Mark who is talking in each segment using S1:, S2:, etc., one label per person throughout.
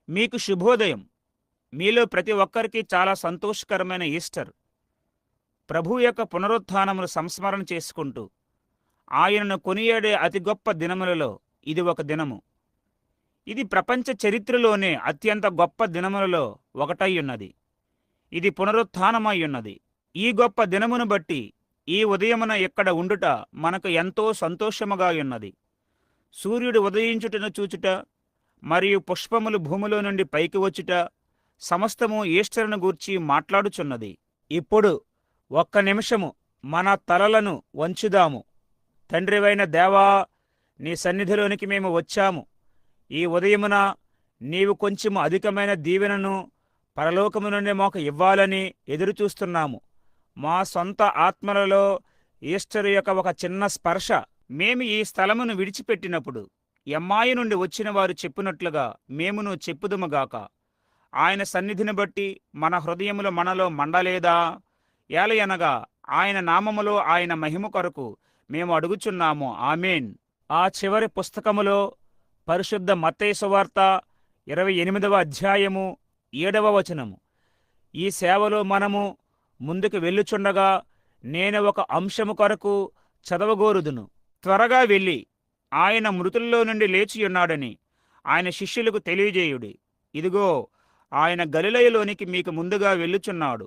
S1: మీకు శుభోదయం. మీలో ప్రతి ఒక్కరికి చాలా సంతోషకరమైన ఈస్టర్. ప్రభువు యొక్క పునరుత్థానమును సంస్మరణ చేసుకుంటూ ఆయనను కొనియాడే అతి గొప్ప దినములలో ఇది ఒక దినము. ఇది ప్రపంచ చరిత్రలోనే అత్యంత గొప్ప దినములలో ఒకటై ఉన్నది. ఇది పునరుత్థానమై ఉన్నది. ఈ గొప్ప దినమును బట్టి ఈ ఉదయమున ఇక్కడ ఉండుట మనకు ఎంతో సంతోషముగా ఉన్నది. సూర్యుడు ఉదయించుటను చూచుట మరియు పుష్పములు భూమిలో నుండి పైకి వచ్చుట సమస్తము ఈస్టర్ను గూర్చి మాట్లాడుచున్నది. ఇప్పుడు ఒక్క నిమిషము మన తలలను వంచుదాము. తండ్రివైన దేవా, నీ సన్నిధిలోనికి మేము వచ్చాము. ఈ ఉదయమున నీవు కొంచెము అధికమైన దీవెనను పరలోకము నుండి మాకు ఇవ్వాలని ఎదురుచూస్తున్నాము. మా సొంత ఆత్మలలో ఈస్టర్ యొక్క ఒక చిన్న స్పర్శ. మేము ఈ స్థలమును విడిచిపెట్టినప్పుడు ఎమ్మాయి నుండి వచ్చిన వారు చెప్పినట్లుగా మేమును చెప్పుదుముగాక. ఆయన సన్నిధిని బట్టి మన హృదయములు మనలో మండలేదా? ఏలయనగా ఆయన నామములో ఆయన మహిమ కొరకు మేము అడుగుచున్నాము. ఆమేన్. ఆ చివరి పుస్తకములో పరిశుద్ధ మత్తయి సువార్త 28వ అధ్యాయము 7వ వచనము. ఈ సేవలో మనము ముందుకు వెళ్ళుచుండగా నేను ఒక అంశము కొరకు చదవగోరుదును. త్వరగా వెళ్ళి ఆయన మృతుల్లో నుండి లేచియున్నాడని ఆయన శిష్యులకు తెలియజేయుడి. ఇదిగో, ఆయన గలిలయలోనికి మీకు ముందుగా వెళ్ళుచున్నాడు.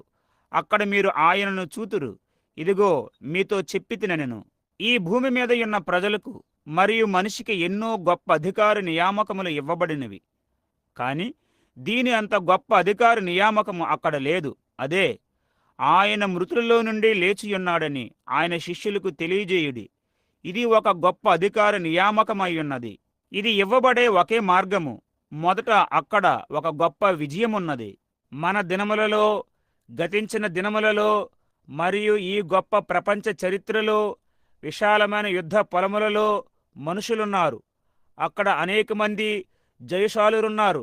S1: అక్కడ మీరు ఆయనను చూతురు. ఇదిగో, మీతో చెప్పితినెను. ఈ భూమి మీద ఉన్న ప్రజలకు మరియు మనిషికి ఎన్నో గొప్ప అధికార నియామకములు ఇవ్వబడినవి. కాని దీని అంత గొప్ప అధికార నియామకము అక్కడ లేదు. అదే, ఆయన మృతులలో నుండి లేచియున్నాడని ఆయన శిష్యులకు తెలియజేయుడి. ఇది ఒక గొప్ప అధికార నియామకమై ఉన్నది. ఇది ఇవ్వబడే ఒకే మార్గము. మొదట అక్కడ ఒక గొప్ప విజయమున్నది. మన దినములలో, గతించిన దినములలో మరియు ఈ గొప్ప ప్రపంచ చరిత్రలో విశాలమైన యుద్ధ పొలములలో మనుషులున్నారు. అక్కడ అనేక మంది జయశాలురున్నారు.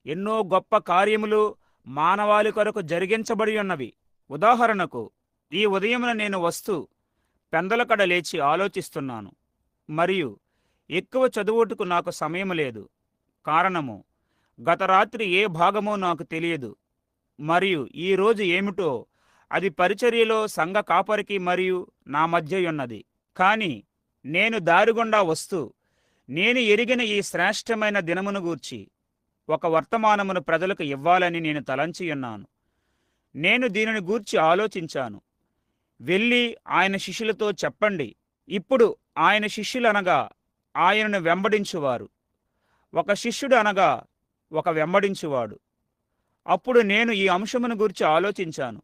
S1: ఎన్నో గొప్ప కార్యములు మానవాళి కొరకు జరిగించబడి ఉన్నవి. ఉదాహరణకు, ఈ ఉదయమున నేను వస్తూ పెందలకడ లేచి ఆలోచిస్తున్నాను. మరియు ఎక్కువ చదువుటకు నాకు సమయం లేదు. కారణము, గత రాత్రి ఏ భాగమో నాకు తెలియదు. మరియు ఈ రోజు ఏమిటో అది పరిచర్యలో సంఘ కాపరికి మరియు నా మధ్య ఉన్నది. కాని నేను దారిగుండా వస్తూ నేను ఎరిగిన ఈ శ్రేష్టమైన దినమును గూర్చి ఒక వర్తమానమును ప్రజలకు ఇవ్వాలని నేను తలంచియున్నాను. నేను దీనిని గూర్చి ఆలోచించాను. వెళ్ళి ఆయన శిష్యులతో చెప్పండి. ఇప్పుడు ఆయన శిష్యులనగా ఆయనను వెంబడించువారు. ఒక శిష్యుడు అనగా ఒక వెంబడించువాడు. అప్పుడు నేను ఈ అంశమును గురించి ఆలోచించాను.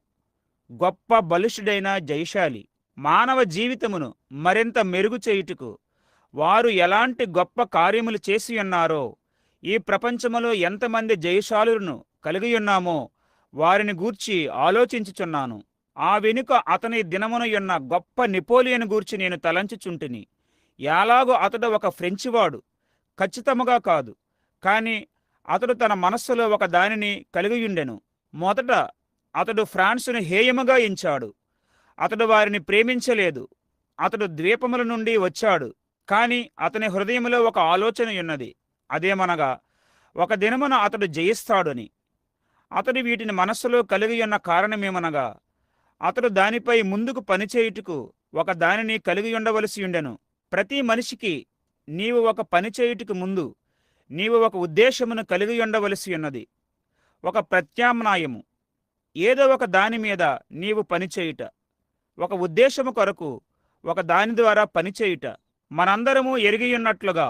S1: గొప్ప బలిష్ఠుడైన జయశాలి మానవ జీవితమును మరింత మెరుగు చేయుటకు వారు ఎలాంటి గొప్ప కార్యములు చేసి ఉన్నారో, ఈ ప్రపంచములో ఎంతమంది జయశాలులను కలిగియున్నామో వారిని గూర్చి ఆలోచించుచున్నాను. ఆ వెనుక అతని దినమున ఉన్న గొప్ప నెపోలియన్ గూర్చి నేను తలంచుచుంటిని. ఎలాగో అతడు ఒక ఫ్రెంచివాడు, ఖచ్చితముగా కాదు, కాని అతడు తన మనస్సులో ఒక దానిని కలిగియుండెను. మొదట అతడు ఫ్రాన్సును హేయముగా ఎంచాడు. అతడు వారిని ప్రేమించలేదు. అతడు ద్వీపముల నుండి వచ్చాడు. కాని అతని హృదయములో ఒక ఆలోచన ఉన్నది. అదేమనగా, ఒక దినమున అతడు జయిస్తాడని. అతడు వీటిని మనస్సులో కలిగి ఉన్న కారణమేమనగా, అతడు దానిపై ముందుకు పనిచేయుటకు ఒక దానిని కలిగి ఉండవలసి ఉండెను. ప్రతి మనిషికి నీవు ఒక పని చేయుటకు ముందు నీవు ఒక ఉద్దేశమును కలిగి ఉండవలసి ఉన్నది. ఒక ప్రత్యామ్నాయము, ఏదో ఒక దాని మీద నీవు పనిచేయుట, ఒక ఉద్దేశము కొరకు ఒక దాని ద్వారా పనిచేయుట. మనందరము ఎరిగియున్నట్లుగా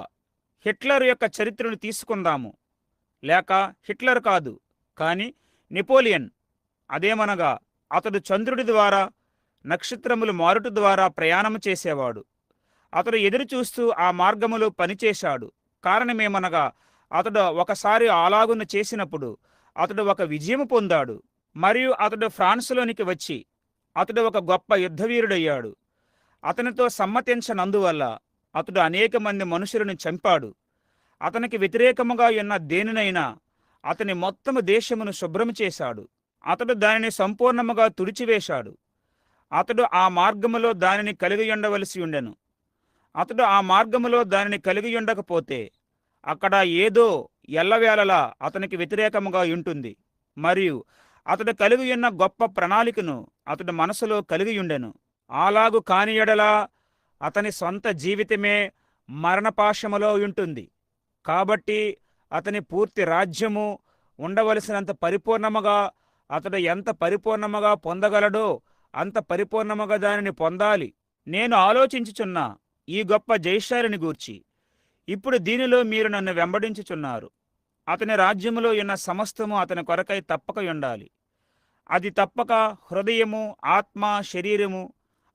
S1: హిట్లర్ యొక్క చరిత్రను తీసుకుందాము. లేక హిట్లర్ కాదు, కాని నెపోలియన్. అదేమనగా, అతడు చంద్రుడి ద్వారా, నక్షత్రములు మారుట ద్వారా ప్రయాణము చేసేవాడు. అతడు ఎదురు చూస్తూ ఆ మార్గములో పనిచేశాడు. కారణమేమనగా, అతడు ఒకసారి అలాగున చేసినప్పుడు అతడు ఒక విజయము పొందాడు. మరియు అతడు ఫ్రాన్సులోనికి వచ్చి అతడు ఒక గొప్ప యుద్ధవీరుడయ్యాడు. అతనితో సమ్మతించనందువల్ల అతడు అనేక మంది మనుషులను చంపాడు. అతనికి వ్యతిరేకముగా ఉన్న దేనినైనా అతని మొత్తము దేశమును శుభ్రము చేశాడు. అతడు దానిని సంపూర్ణముగా తుడిచివేశాడు. అతడు ఆ మార్గములో దానిని కలిగి ఉండవలసి ఉండెను. అతడు ఆ మార్గములో దానిని కలిగి ఉండకపోతే అక్కడ ఏదో ఎల్లవేళలా అతనికి వ్యతిరేకముగా ఉంటుంది. మరియు అతడు కలిగి ఉన్న గొప్ప ప్రణాళికను అతడు మనసులో కలిగి ఉండెను. అలాగు కాని యెడల అతని సొంత జీవితమే మరణపాశములో ఉంటుంది. కాబట్టి అతని పూర్తి రాజ్యము ఉండవలసినంత పరిపూర్ణముగా అతడు ఎంత పరిపూర్ణముగా పొందగలడో అంత పరిపూర్ణముగా దానిని పొందాలి. నేను ఆలోచించుచున్న ఈ గొప్ప జయశాలిని గూర్చి ఇప్పుడు దీనిలో మీరు నన్ను వెంబడించుచున్నారు. అతని రాజ్యములో ఉన్న సమస్తము అతని కొరకై తప్పక ఉండాలి. అది తప్పక హృదయము, ఆత్మ, శరీరము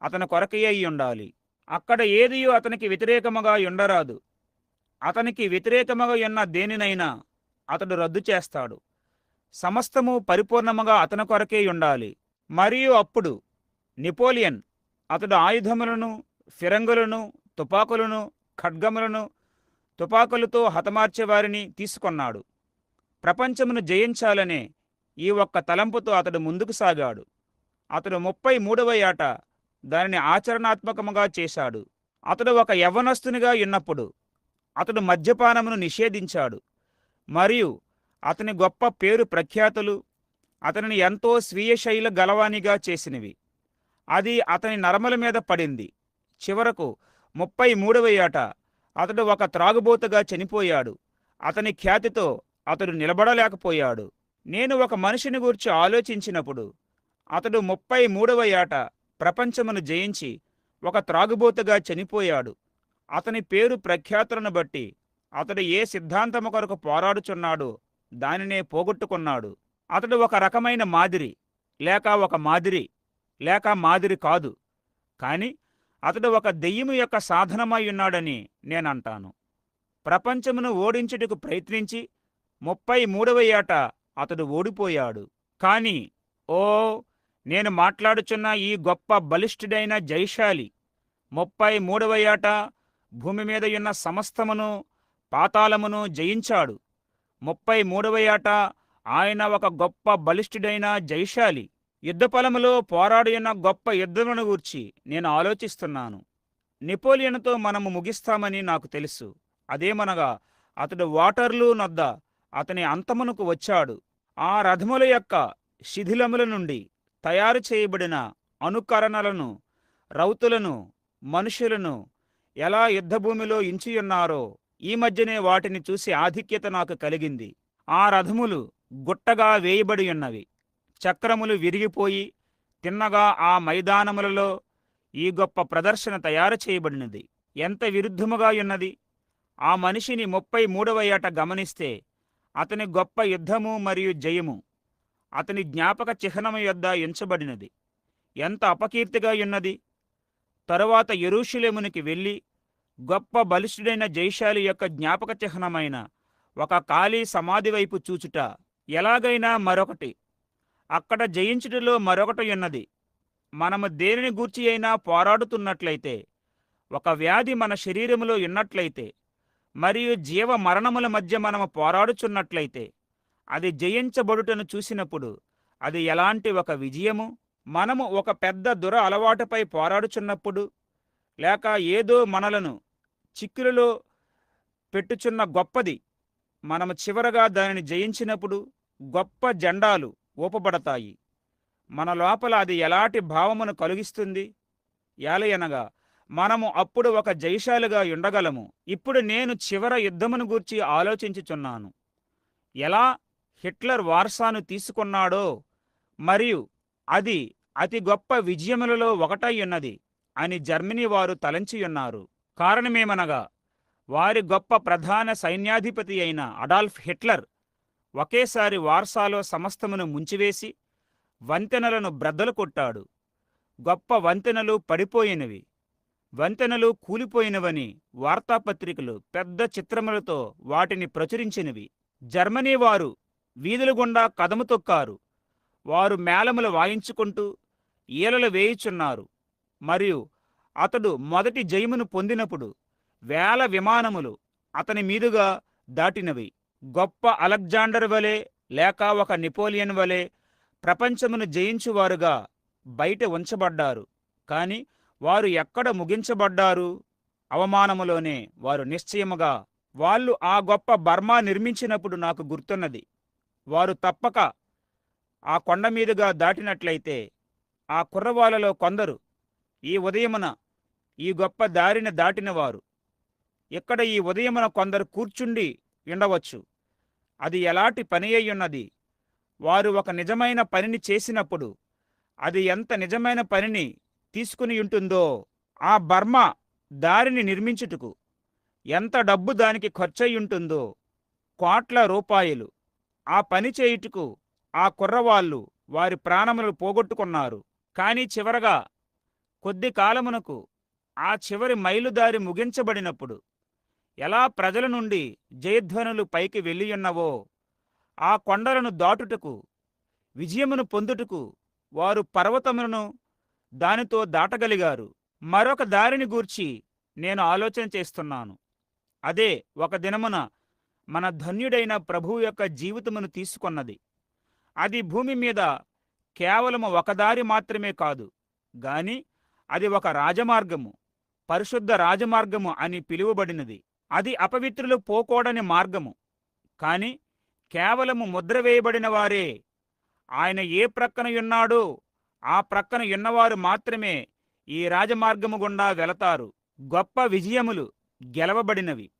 S1: అతని కొరకై అయి ఉండాలి. అక్కడ ఏదియో అతనికి వ్యతిరేకముగా ఉండరాదు. అతనికి వ్యతిరేకముగా ఉన్న దేనినైనా అతడు రద్దు చేస్తాడు. సమస్తము పరిపూర్ణముగా అతని కొరకే ఉండాలి. మరియు అప్పుడు నెపోలియన్ అతడు ఆయుధములను, ఫిరంగులను, తుపాకులను, ఖడ్గములను, తుపాకులతో హతమార్చేవారిని తీసుకొన్నాడు. ప్రపంచమును జయించాలనే ఈ ఒక్క తలంపుతో అతడు ముందుకు సాగాడు. అతడు 33వ ఏట దానిని ఆచరణాత్మకముగా చేశాడు. అతడు ఒక యవ్వనస్తునిగా ఉన్నప్పుడు అతడు మద్యపానమును నిషేధించాడు. మరియు అతని గొప్ప పేరు ప్రఖ్యాతులు అతనిని ఎంతో స్వీయ శైల గలవానిగా చేసినవి. అది అతని నరముల మీద పడింది. చివరకు 33వ ఏట అతడు ఒక త్రాగుబోతుగా చనిపోయాడు. అతని ఖ్యాతితో అతడు నిలబడలేకపోయాడు. నేను ఒక మనిషిని గూర్చి ఆలోచించినప్పుడు అతడు 33వ ఏట ప్రపంచమును జయించి ఒక త్రాగుబోతుగా చనిపోయాడు. అతని పేరు ప్రఖ్యాతులను బట్టి అతడు ఏ సిద్ధాంతము కొరకు పోరాడుచున్నాడో దానినే పోగొట్టుకున్నాడు. అతడు ఒక రకమైన మాదిరి లేక మాదిరి కాదు, కాని అతడు ఒక దెయ్యము యొక్క సాధనమై ఉన్నాడని నేనంటాను. ప్రపంచమును ఓడించుటకు ప్రయత్నించి 33వ ఏట అతడు ఓడిపోయాడు. కాని నేను మాట్లాడుచున్న ఈ గొప్ప బలిష్ఠుడైన జయశాలి 33వ ఏట భూమి మీద ఉన్న సమస్తమును, పాతాళమును జయించాడు. 33వ ఏట ఆయన ఒక గొప్ప బలిష్ఠుడైన జయశాలి. యుద్ధపలములో పోరాడిన గొప్ప యుద్ధమును గూర్చి నేను ఆలోచిస్తున్నాను. నెపోలియన్తో మనము ముగిస్తామని నాకు తెలుసు. అదేమనగా అతడు వాటర్లూ నొద్ద అతని అంతమునకు వచ్చాడు. ఆ రథముల యొక్క శిథిలముల నుండి తయారు చేయబడిన అనుకరణలను, రౌతులను, మనుషులను ఎలా యుద్ధభూమిలో ఇంచియున్నారో ఈ మధ్యనే వాటిని చూసి ఆధిక్యత నాకు కలిగింది. ఆ రథములు గుట్టగా వేయబడి ఉన్నవి. చక్రములు విరిగిపోయి తిన్నగా ఆ మైదానములలో ఈ గొప్ప ప్రదర్శన తయారు చేయబడినది. ఎంత విరుద్ధముగా ఉన్నది! ఆ మనిషిని 33వ ఏట గమనిస్తే అతని గొప్ప యుద్ధము మరియు జయము అతని జ్ఞాపక చిహ్నము యొద్ద ఎంచబడినది. ఎంత అపకీర్తిగా ఉన్నది! తరువాత యెరూషలేమునికి వెళ్ళి గొప్ప బలిష్ఠుడైన జయశాలి యొక్క జ్ఞాపక చిహ్నమైన ఒక ఖాళీ సమాధి వైపు చూచుట ఎలాగైనా మరొకటి. అక్కడ జయించుటలో మరొకటి ఉన్నది. మనము దేనిని గూర్చి అయినా పోరాడుతున్నట్లయితే, ఒక వ్యాధి మన శరీరములో ఉన్నట్లయితే, మరియు జీవ మరణముల మధ్య మనము పోరాడుచున్నట్లయితే, అది జయించబడుటను చూసినప్పుడు అది ఎలాంటి ఒక విజయము! మనము ఒక పెద్ద దుర అలవాటుపై పోరాడుచున్నప్పుడు, లేక ఏదో మనలను చిక్కులలో పెట్టుచున్న గొప్పది మనము చివరగా దానిని జయించినప్పుడు గొప్ప జెండాలు ఊపబడతాయి. మన లోపల అది ఎలాంటి భావమును కలిగిస్తుంది! ఏలయనగా మనము అప్పుడు ఒక జయశాలిగా ఉండగలము. ఇప్పుడు నేను చివర యుద్ధమును గూర్చి ఆలోచించుచున్నాను. ఎలా హిట్లర్ వార్సాను తీసుకున్నాడో మరియు అది అతి గొప్ప విజయములలో ఒకటై ఉన్నది అని జర్మనీ వారు తలంచియున్నారు. కారణమేమనగా వారి గొప్ప ప్రధాన సైన్యాధిపతి అయిన అడాల్ఫ్ హిట్లర్ ఒకేసారి వార్సాలో సమస్తమును ముంచివేసి వంతెనలను బ్రద్దలు కొట్టాడు. గొప్ప వంతెనలు పడిపోయినవి, వంతెనలు కూలిపోయినవని వార్తాపత్రికలు పెద్ద చిత్రములతో వాటిని ప్రచురించినవి. జర్మనీ వారు వీధుల గుండా కదము తొక్కారు. వారు మేళములు వాయించుకుంటూ ఈలలు వేయుచున్నారు. మరియు అతడు మొదటి జయమును పొందినప్పుడు వేల విమానములు అతని మీదుగా దాటినవి. గొప్ప అలెగ్జాండర్ వలె లేక ఒక నెపోలియన్ వలె ప్రపంచమును జయించువారుగా బయట ఉంచబడ్డారు. కాని వారు ఎక్కడ ముగించబడ్డారు? అవమానములోనే వారు నిశ్చయముగా వాళ్ళు ఆ గొప్ప బర్మా నిర్మించినప్పుడు నాకు గుర్తున్నది. వారు తప్పక ఆ కొండ మీదుగా దాటినట్లయితే ఆ కుర్రవాళ్ళలో కొందరు ఈ ఉదయమున ఈ గొప్ప దారిని దాటినవారు ఇక్కడ ఈ ఉదయమున కొందరు కూర్చుండి ఉండవచ్చు. అది ఎలాంటి పని అయ్యున్నది? వారు ఒక నిజమైన పనిని చేసినప్పుడు అది ఎంత నిజమైన పనిని తీసుకుని ఉంటుందో. ఆ బర్మా దారిని నిర్మించుటకు ఎంత డబ్బు దానికి ఖర్చయ్యుంటుందో, కోట్ల రూపాయలు. ఆ పని చేయుటకు ఆ కుర్రవాళ్ళు వారి ప్రాణములు పోగొట్టుకున్నారు. కానీ చివరగా కొద్ది కాలమునకు ఆ చివరి మైలుదారి ముగించబడినప్పుడు ఎలా ప్రజల నుండి జయధ్వనులు పైకి వెళ్ళియున్నవో, ఆ కొండలను దాటుటకు విజయమును పొందుటకు వారు పర్వతములను దానితో దాటగలిగారు. మరొక దారిని గూర్చి నేను ఆలోచన చేస్తున్నాను. అదే ఒక దినమున మన ధన్యుడైన ప్రభువు యొక్క జీవితమును తీసుకొన్నది. అది భూమి మీద కేవలము ఒక దారి మాత్రమే కాదు, గాని అది ఒక రాజమార్గము, పరిశుద్ధ రాజమార్గము అని పిలువబడినది. అది అపవిత్రులు పోకూడని మార్గము. కాని కేవలము ముద్ర వేయబడిన వారే, ఆయన ఏ ప్రక్కన ఉన్నాడో ఆ ప్రక్కన ఉన్నవారు మాత్రమే ఈ రాజమార్గము గుండా వెళతారు. గొప్ప విజయములు గెలవబడినవి.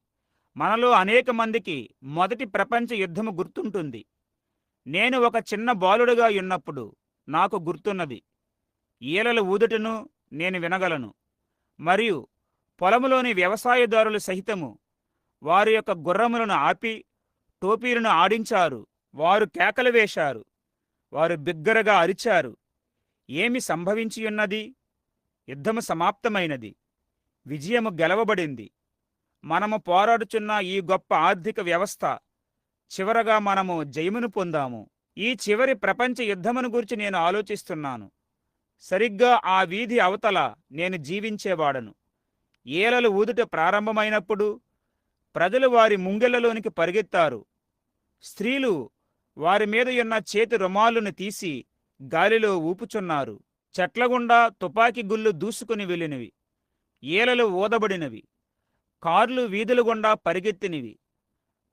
S1: మనలో అనేక మందికి మొదటి ప్రపంచ యుద్ధము గుర్తుంటుంది. నేను ఒక చిన్న బాలుడుగా ఉన్నప్పుడు నాకు గుర్తున్నది. ఈలలు ఊదుటను నేను వినగలను. మరియు పొలములోని వ్యవసాయదారులు సహితము వారి యొక్క గుర్రములను ఆపి టోపీలను ఆడించారు. వారు కేకలు వేశారు. వారు బిగ్గరగా అరిచారు. ఏమి సంభవించియున్నది? యుద్ధము సమాప్తమైనది. విజయము గెలవబడింది. మనము పోరాడుచున్న ఈ గొప్ప ఆర్థిక వ్యవస్థ చివరగా మనము జయమును పొందాము. ఈ చివరి ప్రపంచ యుద్ధమును గురించి నేను ఆలోచిస్తున్నాను. సరిగ్గా ఆ వీధి అవతల నేను జీవించేవాడను. ఈలలు ఊదుట ప్రారంభమైనప్పుడు ప్రజలు వారి ముంగిళ్లలోనికి పరిగెత్తారు. స్త్రీలు వారి మీద ఉన్న చేతి రుమాలును తీసి గాలిలో ఊపుచున్నారు. చెట్లగుండా తుపాకీ గుళ్ళు దూసుకుని వెళ్ళినవి. ఈలలు ఊదబడినవి. కార్లు వీధుల గుండా పరిగెత్తినవి.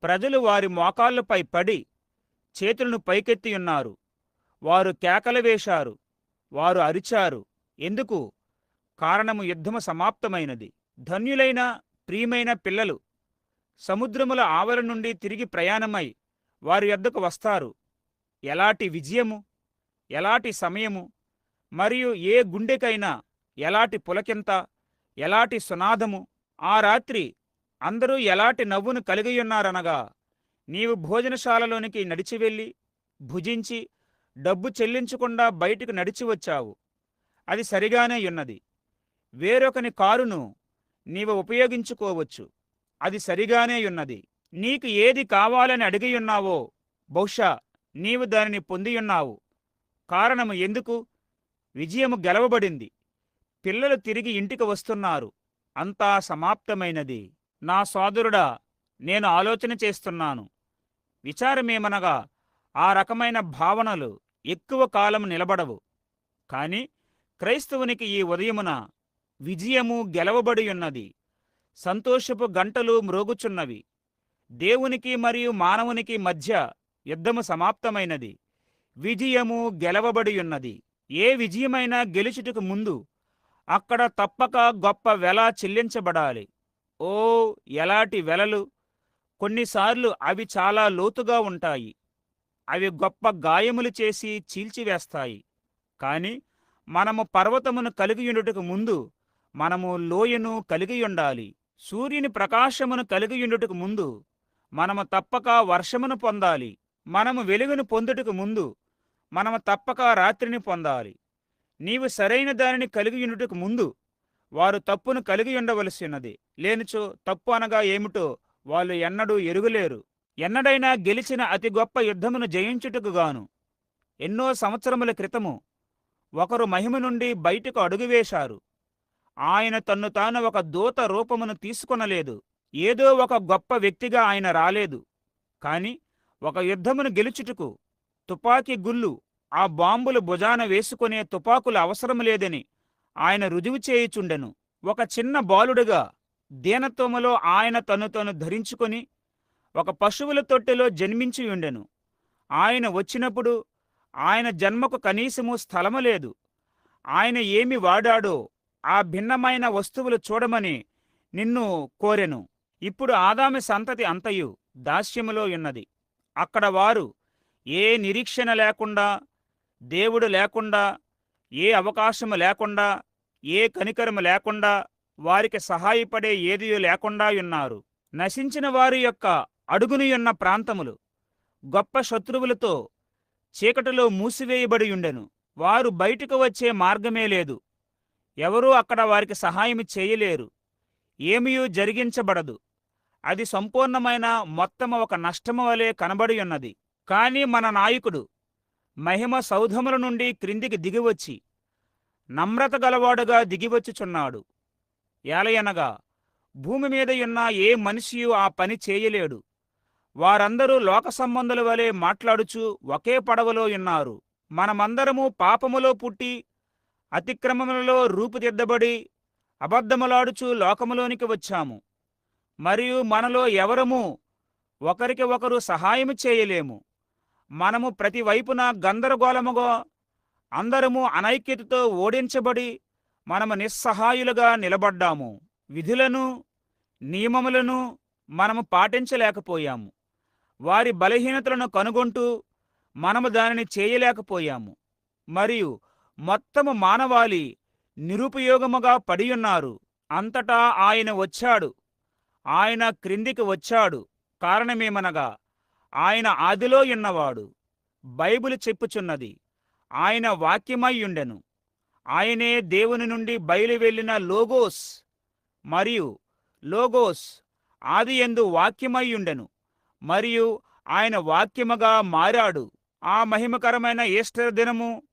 S1: ప్రజలు వారి మోకాళ్లపై పడి చేతులను పైకెత్తి ఉన్నారు. వారు కేకలు వేశారు. వారు అరిచారు. ఎందుకు? కారణము యుద్ధము సమాప్తమైనది. ధన్యులైన ప్రియమైన పిల్లలు సముద్రముల ఆవల నుండి తిరిగి ప్రయాణమై వారి యొద్దకు వస్తారు. ఎలాంటి విజయము, ఎలాంటి సమయము, మరియు ఏ గుండెకైనా ఎలాంటి పులకింత, ఎలాంటి సునాదము. ఆ రాత్రి అందరూ ఎలాంటి నవ్వును కలిగియున్నారనగా, నీవు భోజనశాలలోనికి నడిచివెళ్ళి భుజించి డబ్బు చెల్లించకుండా బయటకు నడిచి వచ్చావు. అది సరిగానే ఉన్నది. వేరొకని కారును నీవు ఉపయోగించుకోవచ్చు. అది సరిగానే ఉన్నది. నీకు ఏది కావాలని అడిగియున్నావో బహుశా నీవు దానిని పొందియున్నావు. కారణము ఎందుకు? విజయము గెలవబడింది. పిల్లలు తిరిగి ఇంటికి వస్తున్నారు. అంతా సమాప్తమైనది. నా సోదరుడా, నేను ఆలోచన చేస్తున్నాను. విచారమేమనగా ఆ రకమైన భావనలు ఎక్కువ కాలం నిలబడవు. కాని క్రైస్తవునికి ఈ ఉదయమున విజయము గెలవబడి ఉన్నది. సంతోషపు గంటలు మ్రోగుచున్నవి. దేవునికి మరియు మానవునికి మధ్య యుద్ధము సమాప్తమైనది. విజయము గెలవబడి ఉన్నది. ఏ విజయమైనా గెలుచుటకు ముందు అక్కడ తప్పక గొప్ప వెల చెల్లించబడాలి. ఓ, ఎలాంటి వెలలు! కొన్నిసార్లు అవి చాలా లోతుగా ఉంటాయి. అవి గొప్ప గాయములు చేసి చీల్చివేస్తాయి. కాని మనము పర్వతమును కలిగియుండుటకు ముందు మనము లోయను కలిగియుండాలి. సూర్యుని ప్రకాశమును కలిగియుండుటకు ముందు మనము తప్పక వర్షమును పొందాలి. మనము వెలుగును పొందుటకు ముందు మనము తప్పక రాత్రిని పొందాలి. నీవు సరైన దానిని కలిగియుండుటకు ముందు వారు తప్పును కలిగి ఉండవలసినది. లేనిచో తప్పు అనగా ఏమిటో వాళ్ళు ఎన్నడూ ఎరుగలేరు. ఎన్నడైనా గెలిచిన అతి గొప్ప యుద్ధమును జయించుటకు గాను ఎన్నో సంవత్సరముల క్రితము ఒకరు మహిమ నుండి బయటకు అడుగువేశారు. ఆయన తన్ను తాను ఒక దూత రూపమును తీసుకొనలేదు. ఏదో ఒక గొప్ప వ్యక్తిగా ఆయన రాలేదు. కాని ఒక యుద్ధమును గెలుచుటకు తుపాకీ గుళ్ళు, ఆ బాంబులు భుజాన వేసుకునే తుపాకులు అవసరం లేదని ఆయన రుజువు చేయుచుండెను. ఒక చిన్న బాలుడుగా దీనత్వములో ఆయన తను ధరించుకొని ఒక పశువుల తొట్టెలో జన్మించి ఉండెను. ఆయన వచ్చినప్పుడు ఆయన జన్మకు కనీసము స్థలము లేదు. ఆయన ఏమి వాడాడో ఆ భిన్నమైన వస్తువులు చూడమని నిన్ను కోరెను. ఇప్పుడు ఆదాము సంతతి అంతయు దాస్యములో ఉన్నది. అక్కడ వారు ఏ నిరీక్షణ లేకుండా, దేవుడు లేకుండా, ఏ అవకాశము లేకుండా, ఏ కనికరము లేకుండా, వారికి సహాయపడే ఏదియూ లేకుండా ఉన్నారు. నశించిన వారి యొక్క అడుగునియున్న ప్రాంతములు గొప్ప శత్రువులతో చీకటిలో మూసివేయబడి ఉండెను. వారు బయటకు వచ్చే మార్గమే లేదు. ఎవరూ అక్కడ వారికి సహాయం చేయలేరు. ఏమీయూ జరిగించబడదు. అది సంపూర్ణమైన మొత్తము ఒక నష్టము వలె కనబడి ఉన్నది. కానీ మన నాయకుడు మహిమ సౌధముల నుండి క్రిందికి దిగివచ్చి నమ్రత గలవాడుగా దిగివచ్చుచున్నాడు. ఏలయనగా భూమి మీద ఉన్న ఏ మనిషియు ఆ పని చేయలేడు. వారందరూ లోక సంబంధుల వలె మాట్లాడుచు ఒకే పడవలో ఉన్నారు. మనమందరము పాపములో పుట్టి అతిక్రమములలో రూపుదిద్దబడి అబద్ధములాడుచు లోకములోనికి వచ్చాము. మరియు మనలో ఎవరము ఒకరికి ఒకరు సహాయము చేయలేము. మనము ప్రతి వైపున గందరగోళముగా అందరము అనైక్యతతో ఓడించబడి మనము నిస్సహాయులుగా నిలబడ్డాము. విధులను నియమములను మనము పాటించలేకపోయాము. వారి బలహీనతలను కనుగొంటూ మనము దానిని చేయలేకపోయాము. మరియు మొత్తము మానవాళి నిరుపయోగముగా పడియున్నారు. అంతటా ఆయన వచ్చాడు. ఆయన క్రిందికి వచ్చాడు. కారణమేమనగా ఆయన ఆదిలో ఉన్నవాడు. బైబిలు చెప్పుచున్నది, ఆయన వాక్యమై ఉండెను. ఆయనే దేవుని నుండి బయలు వెళ్ళిన లోగోస్. మరియు లోగోస్ ఆదియందు వాక్యమై ఉండెను. మరియు ఆయన వాక్యముగా మారాడు. ఆ మహిమకరమైన ఈస్టర్ దినము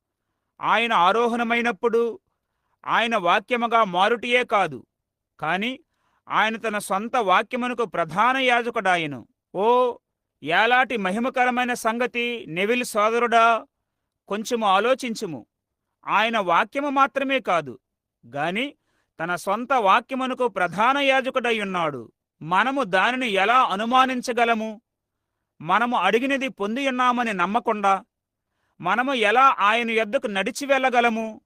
S1: ఆయన ఆరోహణమైనప్పుడు ఆయన వాక్యముగా మారుటియే కాదు, కాని ఆయన తన సొంత వాక్యమునకు ప్రధాన యాజకుడాయెను. ఓ ఏలాటి మహిమకరమైన సంగతి! నెవిల్ సోదరుడా, కొంచెము ఆలోచించుము. ఆయన వాక్యము మాత్రమే కాదు గాని తన సొంత వాక్యమునకు ప్రధాన యాజకుడై ఉన్నాడు. మనము దానిని ఎలా అనుమానించగలము? మనము అడిగినది పొంది ఉన్నామని నమ్మకుండా మనము ఎలా ఆయన యొద్దకు నడిచి వెళ్ళగలము?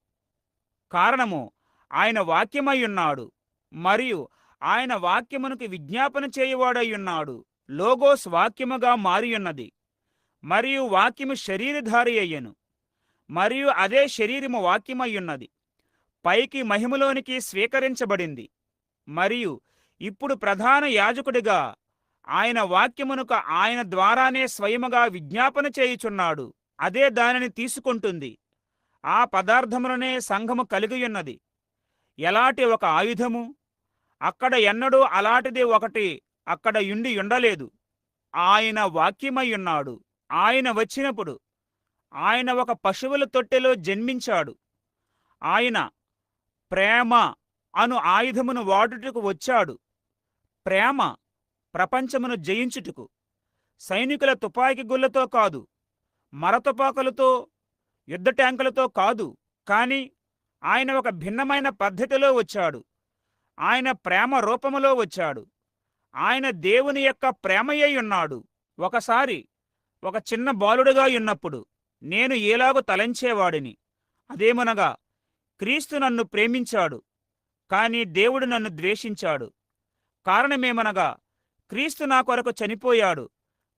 S1: కారణము ఆయన వాక్యమై ఉన్నాడు. మరియు ఆయన వాక్యమునకు విజ్ఞాపన చేయువాడై ఉన్నాడు. లోగోస్ వాక్యముగా మారియున్నది. మరియు వాక్యము శరీరధారి అయ్యెను. మరియు అదే శరీరము వాక్యమయ్యున్నది. పైకి మహిమలోనికి స్వీకరించబడింది. మరియు ఇప్పుడు ప్రధాన యాజకుడిగా ఆయన వాక్యమునకు ఆయన ద్వారానే స్వయముగా విజ్ఞాపన చేయుచున్నాడు. అదే దానిని తీసుకుంటుంది. ఆ పదార్థములనే సంఘము కలిగియున్నది. ఎలాంటి ఒక ఆయుధము అక్కడ ఎన్నడూ అలాంటిది ఒకటి అక్కడ ఉండలేదు. ఆయన వాక్యమై ఉన్నాడు. ఆయన వచ్చినప్పుడు ఆయన ఒక పశువుల తొట్టెలో జన్మించాడు. ఆయన ప్రేమ అను ఆయుధమును వాడుటకు వచ్చాడు. ప్రేమ ప్రపంచమును జయించుటకు. సైనికుల తుపాకీ గుళ్లతో కాదు, మరతుపాకులతో, యుద్ధ ట్యాంకులతో కాదు, కాని ఆయన ఒక భిన్నమైన పద్ధతిలో వచ్చాడు. ఆయన ప్రేమ రూపములో వచ్చాడు. ఆయన దేవుని యొక్క ప్రేమయ్య ఉన్నాడు. ఒకసారి ఒక చిన్న బాలుడుగా ఉన్నప్పుడు నేను ఏలాగూ తలంచేవాడిని. అదేమనగా, క్రీస్తు నన్ను ప్రేమించాడు, కాని దేవుడు నన్ను ద్వేషించాడు. కారణమేమనగా, క్రీస్తు నా కొరకు చనిపోయాడు,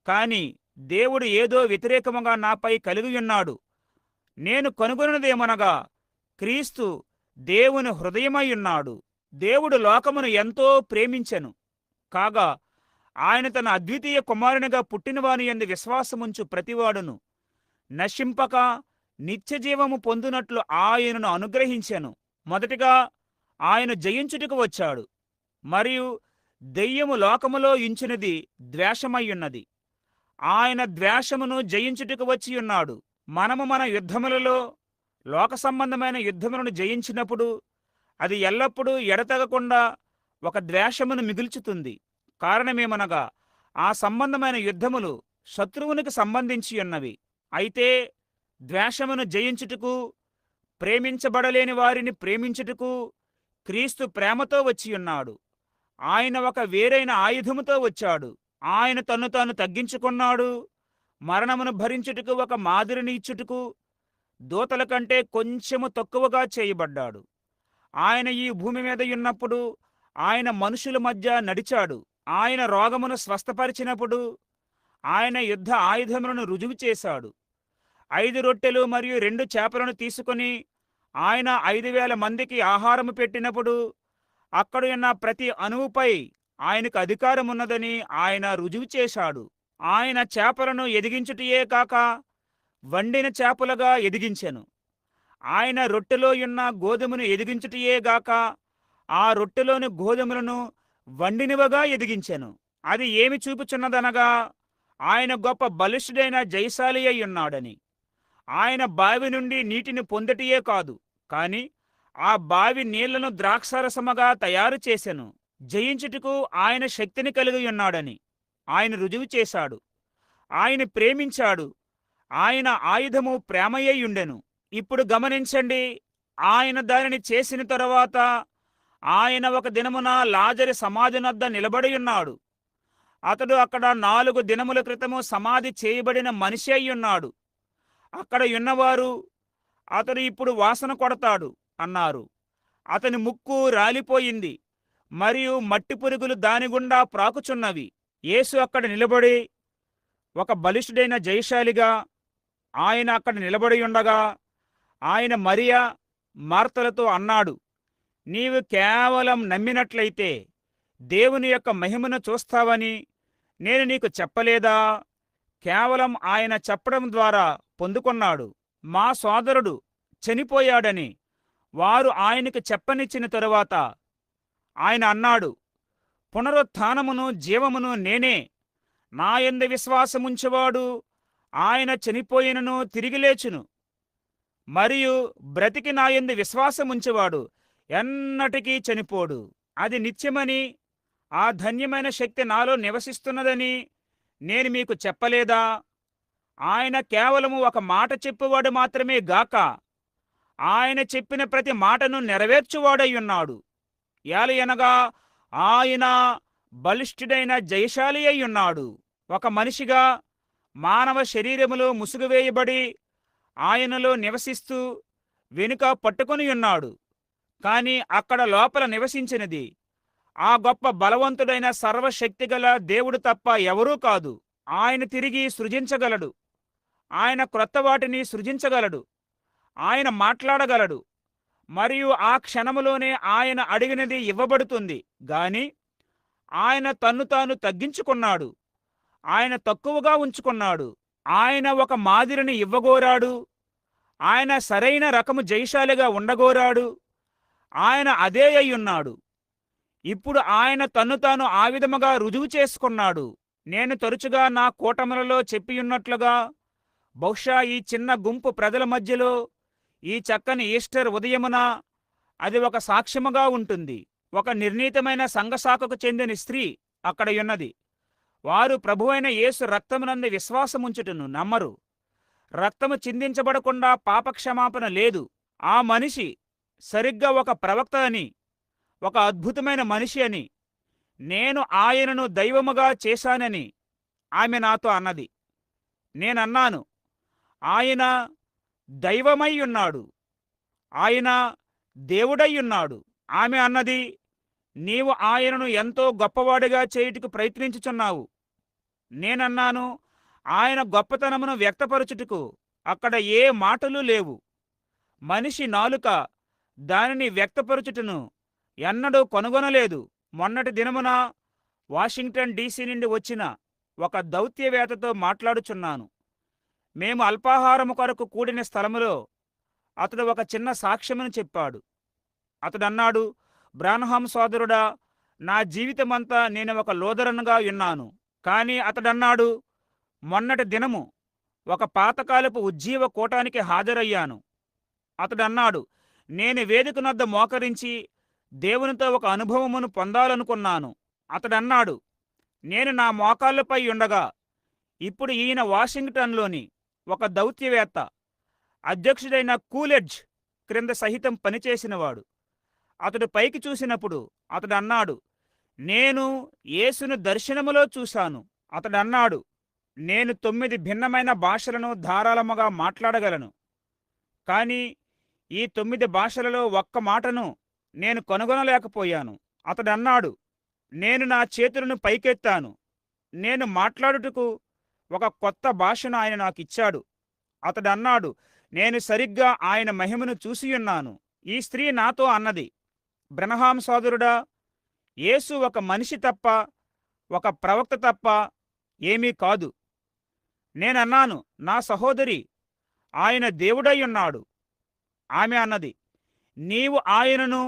S1: కాని దేవుడు ఏదో వ్యతిరేకముగా నాపై కలిగి ఉన్నాడు. నేను కనుగొన్నదేమనగా, క్రీస్తు దేవుని హృదయమై ఉన్నాడు. దేవుడు లోకమును ఎంతో ప్రేమించెను కాగా ఆయన తన అద్వితీయ కుమారునిగా పుట్టినవాని యందు విశ్వాసముంచు ప్రతివాడును నశింపక నిత్యజీవము పొందునట్లు ఆయనను అనుగ్రహించెను. మొదటిగా ఆయన జయించుటకు వచ్చాడు. మరియు దెయ్యము లోకములో ఇంచినది ద్వేషమయ్యున్నది. ఆయన ద్వేషమును జయించుటకు వచ్చి ఉన్నాడు. మనము మన యుద్ధములలో లోక సంబంధమైన యుద్ధములను జయించినప్పుడు అది ఎల్లప్పుడూ ఎడతెగకుండా ఒక ద్వేషమును మిగుల్చుతుంది. కారణమేమనగా, ఆ సంబంధమైన యుద్ధములు శత్రువునికి సంబంధించి ఉన్నవి. అయితే ద్వేషమును జయించుటకు, ప్రేమించబడలేని వారిని ప్రేమించుటకు క్రీస్తు ప్రేమతో వచ్చి ఉన్నాడు. ఆయన ఒక వేరైన ఆయుధముతో వచ్చాడు. ఆయన తన్ను తాను తగ్గించుకున్నాడు. మరణమును భరించుటకు ఒక మాదిరిని ఇచ్చుటకు దూతల కంటే కొంచెము తక్కువగా చేయబడ్డాడు. ఆయన ఈ భూమి మీద ఉన్నప్పుడు ఆయన మనుషుల మధ్య నడిచాడు. ఆయన రోగమును స్వస్థపరిచినప్పుడు ఆయన యుద్ధ ఆయుధములను రుజువు చేశాడు. 5 రొట్టెలు మరియు 2 చేపలను తీసుకొని ఆయన 5,000 మందికి ఆహారము పెట్టినప్పుడు అక్కడ ఉన్న ప్రతి అణువుపై ఆయనకు అధికారమున్నదని ఆయన రుజువు చేశాడు. ఆయన చేపలను ఎదిగించుటయే కాక వండిన చేపలుగా ఎదిగించెను. ఆయన రొట్టెలో ఉన్న గోధుమను ఎదిగించుటయే గాక ఆ రొట్టెలోని గోధుమలను వండినవగా ఎదిగించెను. అది ఏమి చూపుచున్నదనగా ఆయన గొప్ప బలిష్ఠుడైన జయశాలి అయి ఉన్నాడని. ఆయన బావి నుండి నీటిని పొందటియే కాదు, కాని ఆ బావి నీళ్లను ద్రాక్షారసముగా తయారు చేసెను. జయించుటకు ఆయన శక్తిని కలిగి ఉన్నాడని ఆయన రుజువు చేశాడు. ఆయన ప్రేమించాడు. ఆయన ఆయుధము ప్రేమయ్యుండెను. ఇప్పుడు గమనించండి, ఆయన దానిని చేసిన తరువాత ఆయన ఒక దినమున లాజరు సమాధి నద్ద నిలబడి ఉన్నాడు. అతడు అక్కడ 4 దినముల క్రితము సమాధి చేయబడిన మనిషి అయ్యున్నాడు. అక్కడ ఉన్నవారు అతడు ఇప్పుడు వాసన కొడతాడు అన్నారు. అతని ముక్కు రాలిపోయింది మరియు మట్టి పురుగులు దాని గుండా ప్రాకుచున్నవి. యేసు అక్కడ నిలబడి ఒక బలిష్ఠుడైన జయశాలిగా ఆయన అక్కడ నిలబడి ఉండగా ఆయన మరియా మార్తలతో అన్నాడు, నీవు కేవలం నమ్మినట్లయితే దేవుని యొక్క మహిమను చూస్తావని నేను నీకు చెప్పలేదా? కేవలం ఆయన చెప్పడం ద్వారా పొందుకున్నాడు. మా సోదరుడు చనిపోయాడని వారు ఆయనకు చెప్పనిచ్చిన తరువాత ఆయన అన్నాడు, పునరుత్థానమును జీవమును నేనే. నా యందు విశ్వాసముంచువాడు ఆయన చనిపోయినను తిరిగి లేచును, మరియు బ్రతికి నా యందు విశ్వాసముంచువాడు ఎన్నటికీ చనిపోడు. అది నిత్యమని, ఆ ధన్యమైన శక్తి నాలో నివసిస్తున్నదని నేను మీకు చెప్పలేదా? ఆయన కేవలము ఒక మాట చెప్పువాడు మాత్రమే గాక ఆయన చెప్పిన ప్రతి మాటను నెరవేర్చువాడై ఉన్నాడు. ఏలయనగా ఆయన బలిష్ఠుడైన జయశాలి అయి ఉన్నాడు. ఒక మనిషిగా మానవ శరీరములో ముసుగువేయబడి ఆయనలో నివసిస్తూ వెనుక పట్టుకొని ఉన్నాడు. కాని అక్కడ లోపల నివసించినది ఆ గొప్ప బలవంతుడైన సర్వశక్తిగల దేవుడు తప్ప ఎవరూ కాదు. ఆయన తిరిగి సృజించగలడు. ఆయన క్రొత్త వాటిని సృజించగలడు. ఆయన మాట్లాడగలడు. మరియు ఆ క్షణములోనే ఆయన అడిగినది ఇవ్వబడుతుంది. గాని ఆయన తన్ను తాను తగ్గించుకున్నాడు. ఆయన తక్కువగా ఉంచుకున్నాడు. ఆయన ఒక మాదిరిని ఇవ్వగోరాడు. ఆయన సరైన రకము జయశాలిగా ఉండగోరాడు. ఆయన అదే అయ్యున్నాడు. ఇప్పుడు ఆయన తన్ను తాను ఆ విధముగా రుజువు చేసుకున్నాడు. నేను తరచుగా నా కూటములలో చెప్పియున్నట్లుగా బహుశా ఈ చిన్న గుంపు ప్రజల మధ్యలో ఈ చక్కని ఈస్టర్ ఉదయమున అది ఒక సాక్ష్యముగా ఉంటుంది. ఒక నిర్ణీతమైన సంఘశాఖకు చెందిన స్త్రీ అక్కడ ఉన్నది. వారు ప్రభువైన యేసు రక్తమునందు విశ్వాసముంచుటను నమ్మరు. రక్తము చిందించబడకుండా పాపక్షమాపణ లేదు. ఆ మనిషి సరిగ్గా ఒక ప్రవక్త అని, ఒక అద్భుతమైన మనిషి అని, నేను ఆయనను దైవముగా చేశానని ఆమె నాతో అన్నది. నేనన్నాను, ఆయన దైవమై ఉన్నాడు, ఆయన దేవుడై ఉన్నాడు. ఆమె అన్నది, నీవు ఆయనను ఎంతో గొప్పవాడిగా చేయుటకు ప్రయత్నించుచున్నావు. నేనన్నాను, ఆయన గొప్పతనమును వ్యక్తపరచుటకు అక్కడ ఏ మాటలు లేవు. మనిషి నాలుక దానిని వ్యక్తపరచుటను ఎన్నడూ కనుగొనలేదు. మొన్నటి దినమున వాషింగ్టన్ డీసీ నుండి వచ్చిన ఒక దౌత్యవేత్తతో మాట్లాడుచున్నాను. మేము అల్పాహారము కొరకు కూడిన స్థలములో అతడు ఒక చిన్న సాక్ష్యమును చెప్పాడు. అతడన్నాడు, బ్రాన్హామ్ సోదరుడా, నా జీవితమంతా నేను ఒక లోదరనుగా ఉన్నాను. కానీ అతడన్నాడు, మొన్నటి దినము ఒక పాతకాలపు ఉజ్జీవ కూటానికి హాజరయ్యాను. అతడన్నాడు, నేను వేదికనొద్ద మోకరించి దేవునితో ఒక అనుభవమును పొందాలనుకున్నాను. అతడన్నాడు, నేను నా మోకాళ్ళపై ఉండగా ఇప్పుడు ఈయన వాషింగ్టన్లోని ఒక దౌత్యవేత్త, అధ్యక్షుడైన కూలెడ్జ్ క్రింద సహితం పనిచేసినవాడు. అతడు పైకి చూసినప్పుడు అతడు అన్నాడు, నేను యేసును దర్శనములో చూశాను. అతడన్నాడు, నేను 9 భిన్నమైన భాషలను ధారాళముగా మాట్లాడగలను. కాని ఈ 9 భాషలలో ఒక్క మాటను నేను కనుగొనలేకపోయాను. అతడన్నాడు, నేను నా చేతులను పైకెత్తాను. నేను మాట్లాడుటకు ఒక కొత్త భాషను ఆయన నాకిచ్చాడు. అతడన్నాడు, నేను సరిగ్గా ఆయన మహిమను చూసియున్నాను. ఈ స్త్రీ నాతో అన్నది, బ్రనహాం సోదరుడా, యేసు ఒక మనిషి తప్ప, ఒక ప్రవక్త తప్ప ఏమీ కాదు. నేనన్నాను, నా సహోదరి, ఆయన దేవుడై ఉన్నాడు. ఆమె అన్నది, నీవు ఆయనను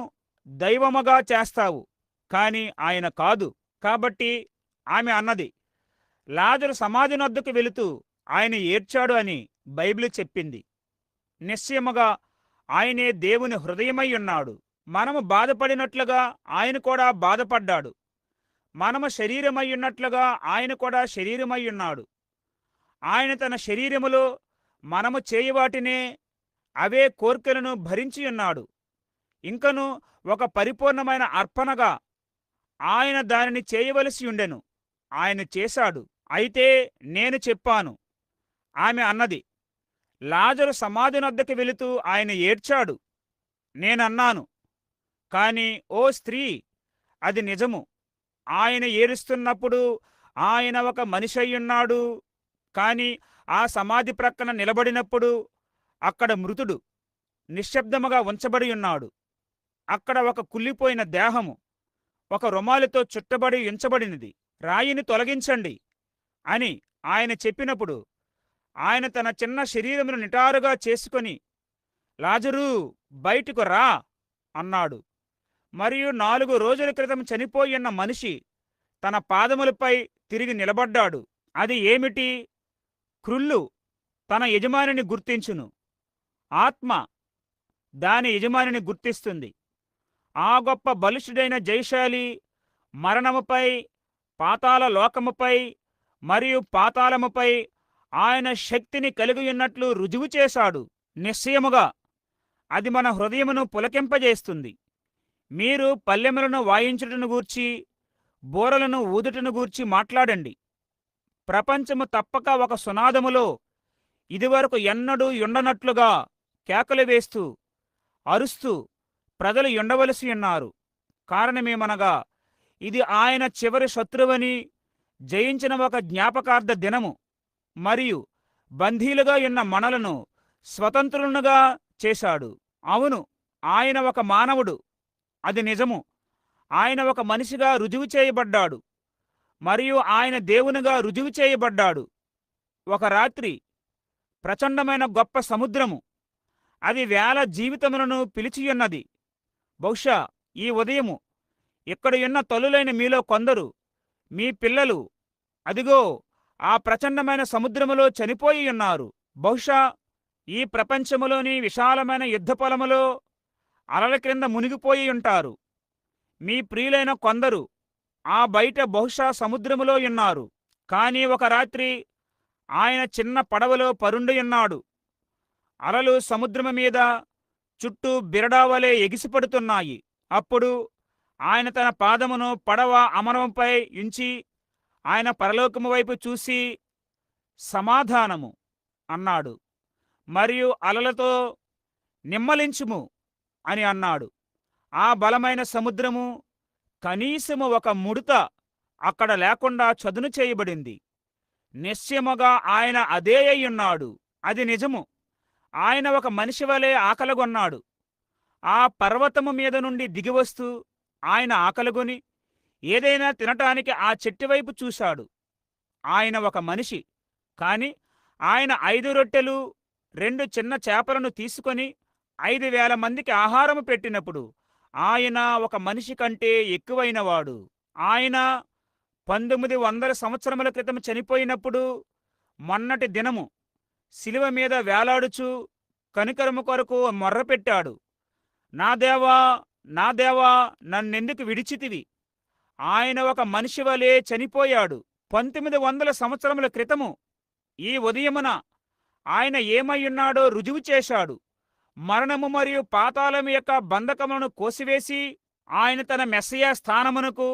S1: దైవముగా చేస్తావు, కాని ఆయన కాదు. కాబట్టి ఆమె అన్నది, లాజరు సమాధి నొద్దకు వెళుతూ ఆయన ఏడ్చాడు అని బైబిల్ చెప్పింది. నిశ్చయముగా ఆయనే దేవుని హృదయమై ఉన్నాడు. మనము బాధపడినట్లుగా ఆయన కూడా బాధపడ్డాడు. మనము శరీరమై ఉన్నట్లుగా ఆయన కూడా శరీరమై ఉన్నాడు. ఆయన తన శరీరములో మనము చేయవాటినే, అవే కోర్కెలను భరించి ఉన్నాడు. ఇంకను ఒక పరిపూర్ణమైన అర్పణగా ఆయన దానిని చేయవలసి ఉండెను. ఆయన చేశాడు. అయితే నేను చెప్పాను. ఆమె అన్నది, లాజరు సమాధి నొద్దకు వెళుతూ ఆయన ఏడ్చాడు. నేనన్నాను, కాని ఓ స్త్రీ, అది నిజము. ఆయన ఏడుస్తున్నప్పుడు ఆయన ఒక మనిషి అయ్యున్నాడు. కాని ఆ సమాధి ప్రక్కన నిలబడినప్పుడు అక్కడ మృతుడు నిశ్శబ్దముగా ఉంచబడి ఉన్నాడు. అక్కడ ఒక కుళ్ళిపోయిన దేహము ఒక రుమాలుతో చుట్టబడి ఉంచబడినది. రాయిని తొలగించండి అని ఆయన చెప్పినప్పుడు ఆయన తన చిన్న శరీరమును నిటారుగా చేసుకొని, లాజరూ, బయటకు రా అన్నాడు. మరియు 4 రోజుల క్రితం చనిపోయిన మనిషి తన పాదములపై తిరిగి నిలబడ్డాడు. అది ఏమిటి? క్రుళ్ళు తన యజమానిని గుర్తించును. ఆత్మ దాని యజమానిని గుర్తిస్తుంది. ఆ గొప్ప బలిష్ఠుడైన జయశాలి మరణముపై, పాతాళ లోకముపై మరియు పాతాళముపై ఆయన శక్తిని కలిగి ఉన్నట్లు రుజువు చేశాడు. నిశ్చయముగా అది మన హృదయమును పులకింపజేస్తుంది. మీరు పల్లెములను వాయించుటను గూర్చి, బూరలను ఊదుటను గూర్చి మాట్లాడండి. ప్రపంచము తప్పక ఒక సునాదములో ఇదివరకు ఎన్నడూ ఉండనట్లుగా కేకలు వేస్తూ, అరుస్తూ ప్రజలు ఉండవలసి ఉన్నారు. కారణమేమనగా, ఇది ఆయన చివరి శత్రువని జయించిన ఒక జ్ఞాపకార్థ దినము. మరియు బందీలుగా ఉన్న మనలను స్వతంత్రులుగా చేశాడు. అవును, ఆయన ఒక మానవుడు, అది నిజము. ఆయన ఒక మనిషిగా రుజువు చేయబడ్డాడు మరియు ఆయన దేవునిగా రుజువు చేయబడ్డాడు. ఒక రాత్రి ప్రచండమైన గొప్ప సముద్రము, అది వేల జీవితములను పిలిచియున్నది. బహుశా ఈ ఉదయము ఇక్కడ ఉన్న తల్లులైన మీలో కొందరు, మీ పిల్లలు అదిగో ఆ ప్రచండమైన సముద్రములో చనిపోయి ఉన్నారు. బహుశా ఈ ప్రపంచములోని విశాలమైన యుద్ధ పొలములో అలల క్రింద మునిగిపోయి ఉంటారు. మీ ప్రియులైన కొందరు ఆ బయట బహుశా సముద్రములో ఉన్నారు. కానీ ఒక రాత్రి ఆయన చిన్న పడవలో పరుండియున్నాడు. అలలు సముద్రము మీద చుట్టూ బిరడావలే ఎగిసిపడుతున్నాయి. అప్పుడు ఆయన తన పాదమును పడవ అమరముపై ఉంచి ఆయన పరలోకము వైపు చూసి, సమాధానము అన్నాడు. మరియు అలలతో, నిమ్మలించుము అని అన్నాడు. ఆ బలమైన సముద్రము కనీసము ఒక ముడత అక్కడ లేకుండా చదును చేయబడింది. నిశ్చయముగా ఆయన అదే అయ్యున్నాడు. అది నిజము. ఆయన ఒక మనిషి వలె ఆకలిగొన్నాడు. ఆ పర్వతము మీద నుండి దిగివస్తూ ఆయన ఆకలిగొని ఏదైనా తినటానికి ఆ చెట్టు వైపు చూశాడు. ఆయన ఒక మనిషి. కాని ఆయన 5 రొట్టెలు 2 చిన్న చేపలను తీసుకొని 5,000 మందికి ఆహారము పెట్టినప్పుడు ఆయన ఒక మనిషి కంటే ఎక్కువైనవాడు. ఆయన 1900 సంవత్సరముల క్రితం చనిపోయినప్పుడు మొన్నటి దినము శిలువ మీద వేలాడుచు కనికరము కొరకు మొర్రపెట్టాడు. నా దేవా, నా దేవా, నన్నెందుకు విడిచితివి? ఆయన ఒక మనిషి వలె చనిపోయాడు. 1900 సంవత్సరముల క్రితము ఈ ఉదయమున ఆయన ఏమయ్యున్నాడో రుజువు చేశాడు. మరణము మరియు పాతాళము యొక్క బంధకములను కోసివేసి ఆయన తన మెస్సయ స్థానమునకు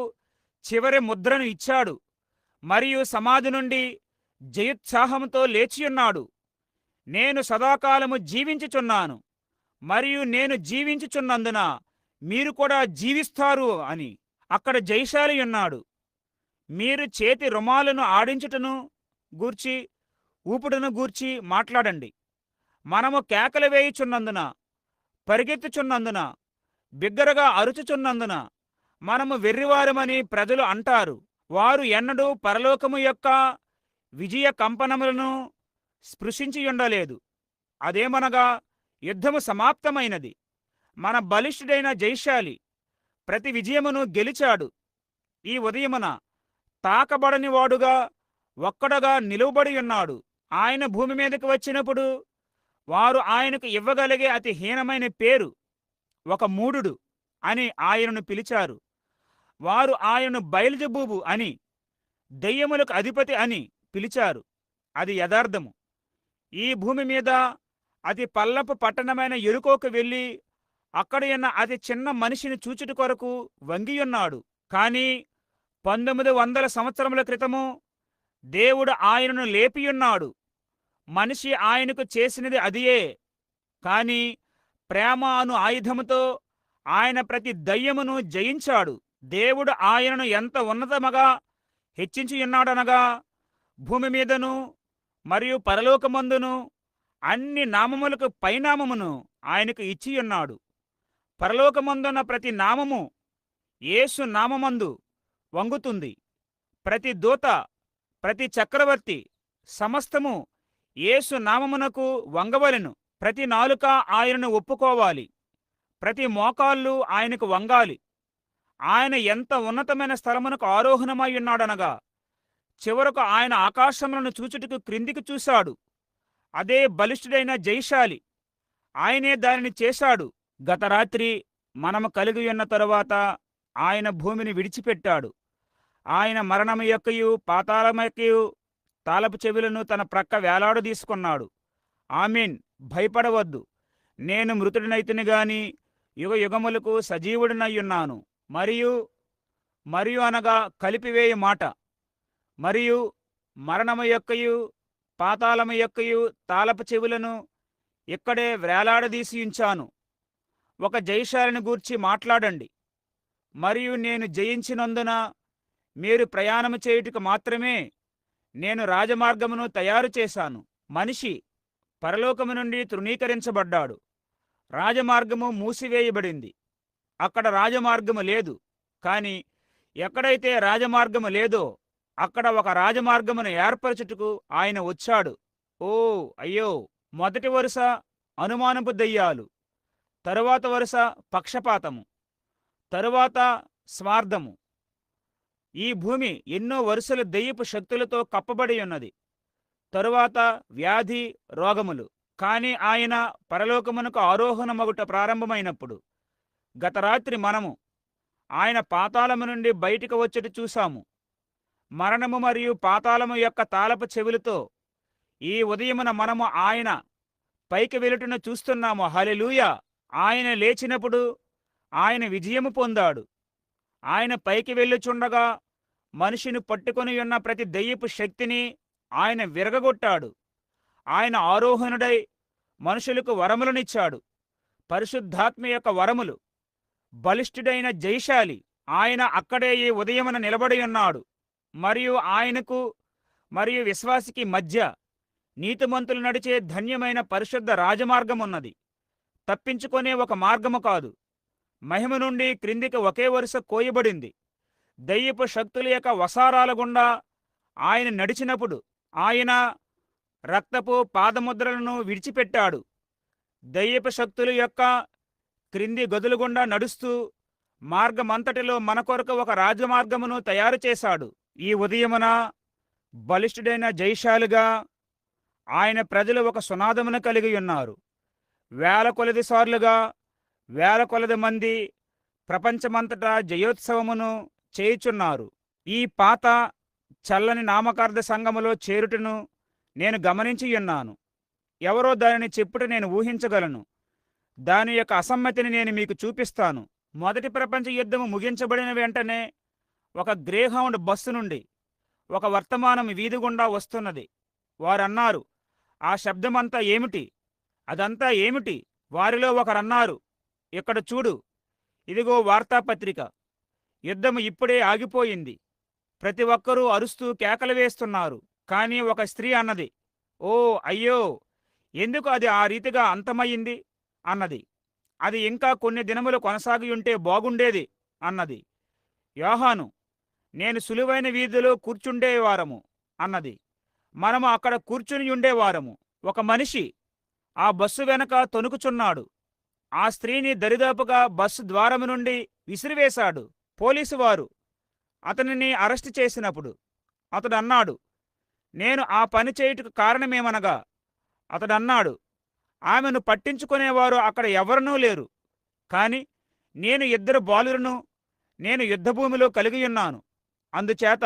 S1: చివరి ముద్రను ఇచ్చాడు మరియు సమాధి నుండి జయోత్సాహంతో లేచియున్నాడు. నేను సదాకాలము జీవించుచున్నాను మరియు నేను జీవించుచున్నందున మీరు కూడా జీవిస్తారు అని అక్కడ జయశాలి ఉన్నాడు. మీరు చేతి రుమాలను ఆడించుటను గూర్చి ఊపుటను గూర్చి మాట్లాడండి. మనము కేకలు వేయుచున్నందున, పరిగెత్తుచున్నందున, బిగ్గరగా అరుచుచున్నందున మనము వెర్రివారమని ప్రజలు అంటారు. వారు ఎన్నడూ పరలోకము యొక్క విజయ కంపనములను స్పృశించియుండలేదు. అదేమనగా యుద్ధము సమాప్తమైనది. మన బలిష్ఠుడైన జయశాలి ప్రతి విజయమును గెలిచాడు. ఈ ఉదయమున తాకబడని వాడుగా ఒక్కడగా నిలువబడి ఉన్నాడు. ఆయన భూమి మీదకి వచ్చినప్పుడు వారు ఆయనకు ఇవ్వగలిగే అతి హీనమైన పేరు ఒక మూఢుడు అని ఆయనను పిలిచారు. వారు ఆయనను బయల్జెబూబు అని, దెయ్యములకు అధిపతి అని పిలిచారు. అది యథార్థము. ఈ భూమి మీద అతి పల్లపు పట్టణమైన యెరికోకు వెళ్ళి అక్కడ ఉన్న అతి చిన్న మనిషిని చూచుట కొరకు వంగియున్నాడు. కాని 1900 సంవత్సరముల క్రితము దేవుడు ఆయనను లేపియున్నాడు. మనిషి ఆయనకు చేసినది అదియే. కాని ప్రేమ అను ఆయుధముతో ఆయన ప్రతి దయ్యమును జయించాడు. దేవుడు ఆయనను ఎంత ఉన్నతముగా హెచ్చించియున్నాడనగా, భూమి మీదను మరియు పరలోకమందును అన్ని నామములకు పైనామమును ఆయనకు ఇచ్చియున్నాడు. పరలోకమందున్న ప్రతి నామము యేసు నామమందు వంగుతుంది. ప్రతి దూత, ప్రతి చక్రవర్తి, సమస్తము యేసు నామమునకు వంగవలెను. ప్రతి నాలుక ఆయనను ఒప్పుకోవాలి. ప్రతి మోకాళ్ళు ఆయనకు వంగాలి. ఆయన ఎంత ఉన్నతమైన స్థలమునకు ఆరోహణమై ఉన్నాడనగా, చివరకు ఆయన ఆకాశములను చూచుటకు క్రిందికి చూశాడు. అదే బలిష్ఠుడైన జయశాలి. ఆయనే దానిని చేశాడు. గత రాత్రి మనము కలిగి ఉన్న తరువాత ఆయన భూమిని విడిచిపెట్టాడు. ఆయన మరణము యొక్కయు పాతాళము యొక్కయు తాళపు చెవులను తన ప్రక్క వేలాడదీసుకున్నాడు. ఆమీన్. భయపడవద్దు. నేను మృతుడినైతిని గాని యుగ యుగములకు సజీవుడినయ్యున్నాను. మరియు అనగా కలిపివేయు మాట. మరియు మరణము యొక్కయు పాతాళము యొక్కయు తాళపు చెవులను ఇక్కడే వేలాడదీసి ఉంచాను. ఒక జయశాలిని గూర్చి మాట్లాడండి. మరియు నేను జయించినందున మీరు ప్రయాణము చేయుటకు మాత్రమే నేను రాజమార్గమును తయారు చేశాను. మనిషి పరలోకము నుండి తృణీకరించబడ్డాడు. రాజమార్గము మూసివేయబడింది. అక్కడ రాజమార్గము లేదు. కాని ఎక్కడైతే రాజమార్గము లేదో అక్కడ ఒక రాజమార్గమును ఏర్పరచుటకు ఆయన వచ్చాడు. ఓ అయ్యో! మొదటి వరుస అనుమానపు దయ్యాలు, తరువాత వరుస పక్షపాతము, తరువాత స్వార్థము. ఈ భూమి ఎన్నో వరుసల దెయ్యపు శక్తులతో కప్పబడి ఉన్నది. తరువాత వ్యాధి, రోగములు. కాని ఆయన పరలోకమునకు ఆరోహణమగుట ప్రారంభమైనప్పుడు గత రాత్రి మనము ఆయన పాతాళము నుండి బయటికి వచ్చుట చూశాము. మరణము మరియు పాతాళము యొక్క తాళపు చెవులతో ఈ ఉదయమున మనము ఆయన పైకి వెలుటను చూస్తున్నాము. హల్లెలూయా! ఆయన లేచినప్పుడు ఆయన విజయము పొందాడు. ఆయన పైకి వెళ్ళుచుండగా మనిషిని పట్టుకొని ఉన్న ప్రతి దెయ్యపు శక్తిని ఆయన విరగగొట్టాడు. ఆయన ఆరోహణుడై మనుషులకు వరములనిచ్చాడు. పరిశుద్ధాత్మ యొక్క వరములు. బలిష్ఠుడైన జయశాలి ఆయన అక్కడే ఈ ఉదయమున నిలబడి ఉన్నాడు. మరియు ఆయనకు మరియు విశ్వాసికి మధ్య నీతిమంతులు నడిచే ధన్యమైన పరిశుద్ధ రాజమార్గమున్నది. తప్పించుకునే ఒక మార్గము కాదు. మహిమ నుండి క్రిందికి ఒకే వరుస కోయబడింది. దయ్యపు శక్తుల యొక్క వసారాల గుండా ఆయన నడిచినప్పుడు ఆయన రక్తపు పాదముద్రలను విడిచిపెట్టాడు. దయ్యపు శక్తుల యొక్క క్రింది గదులు గుండా నడుస్తూ మార్గమంతటిలో మన కొరకు ఒక రాజమార్గమును తయారు చేశాడు. ఈ ఉదయమున బలిష్ఠుడైన జయశాలిగా ఆయన ప్రజలు ఒక సునాదమును కలిగి ఉన్నారు. వేల కొలది సార్లుగా వేల కొలది మంది ప్రపంచమంతటా జయోత్సవమును చేయుచున్నారు. ఈ పాత చల్లని నామకార్థ సంఘములో చేరుటను నేను గమనించియున్నాను. ఎవరో దానిని చెప్పుట నేను ఊహించగలను. దాని యొక్క అసమ్మతిని నేను మీకు చూపిస్తాను. మొదటి ప్రపంచ యుద్ధము ముగించబడిన వెంటనే ఒక గ్రేహౌండ్ బస్సు నుండి ఒక వర్తమానం వీధి గుండా వస్తున్నది. వారన్నారు, ఆ శబ్దమంతా ఏమిటి? అదంతా ఏమిటి? వారిలో ఒకరన్నారు, ఇక్కడ చూడు, ఇదిగో వార్తాపత్రిక. యుద్ధం ఇప్పుడే ఆగిపోయింది. ప్రతి ఒక్కరూ అరుస్తూ కేకలు వేస్తున్నారు. కానీ ఒక స్త్రీ అన్నది, ఓ అయ్యో, ఎందుకు అది ఆ రీతిగా అంతమయ్యింది అన్నది. అది ఇంకా కొన్ని దినములు కొనసాగి ఉంటే బాగుండేది అన్నది. యోహాను, నేను సులువైన వీధిలో కూర్చుండేవారము అన్నది. మనము అక్కడ కూర్చుని ఉండేవారము. ఒక మనిషి ఆ బస్సు వెనక తొణుకుచున్నాడు. ఆ స్త్రీని దరిదాపుగా బస్సు ద్వారము నుండి విసిరివేశాడు. పోలీసు వారు అతనిని అరెస్టు చేసినప్పుడు అతడు అన్నాడు, నేను ఆ పని చేయుటకు కారణమేమనగా, అతడన్నాడు, ఆమెను పట్టించుకునేవారు అక్కడ ఎవరనూ లేరు. కాని నేను 2 బాలులను నేను యుద్ధభూమిలో కలిగియున్నాను. అందుచేత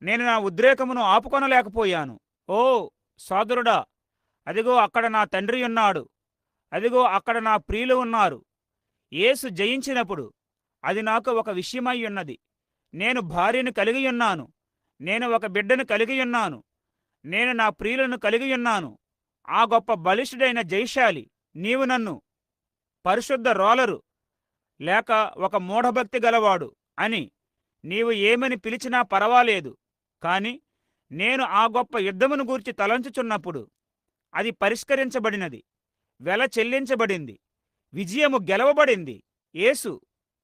S1: నేను నా ఉద్రేకమును ఆపుకొనలేకపోయాను. ఓ సోదరుడా, అదిగో అక్కడ నా తండ్రి ఉన్నాడు. అదిగో అక్కడ నా ప్రియులు ఉన్నారు. యేసు జయించినప్పుడు అది నాకు ఒక విషయమై ఉన్నది. నేను భార్యను కలిగియున్నాను. నేను ఒక బిడ్డను కలిగియున్నాను. నేను నా ప్రియులను కలిగియున్నాను. ఆ గొప్ప బలిష్ఠుడైన జయశాలి నీవు నన్ను పరిశుద్ధ రోలరు లేక ఒక మూఢభక్తి గలవాడు అని నీవు ఏమని పిలిచినా పర్వాలేదు. కాని నేను ఆ గొప్ప యుద్ధమును గూర్చి తలంచుచున్నప్పుడు అది పరిష్కరించబడినది, వెల చెల్లించబడింది, విజయము గెలవబడింది. యేసు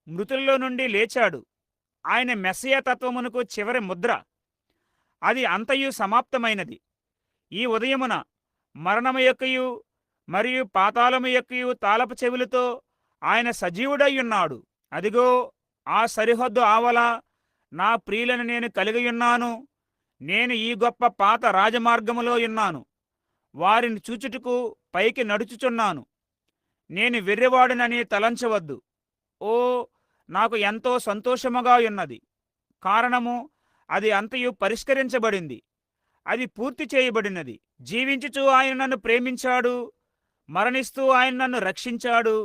S1: మృతుల్లో నుండి లేచాడు. ఆయన మెస్సియా తత్వమునకు చివరి ముద్ర. అది అంతయు సమాప్తమైనది. ఈ ఉదయమున మరణము యొక్కయు మరియు పాతాళము యొక్కయు తాళపు చెవులతో ఆయన సజీవుడయ్యున్నాడు. అదిగో ఆ సరిహద్దు ఆవల నా ప్రియులను నేను కలిగియున్నాను. నేను ఈ గొప్ప పాత రాజమార్గములో ఉన్నాను. వారిని చూచుటకు పైకి నడుచుచున్నాను. నేను వెర్రివాడినని తలంచవద్దు. ఓ, నాకు ఎంతో సంతోషముగా ఉన్నది. కారణము అది అంతయు పరిష్కరించబడింది. అది పూర్తి చేయబడినది. జీవించుచూ ఆయన నన్ను ప్రేమించాడు. మరణిస్తూ ఆయన నన్ను రక్షించాడు.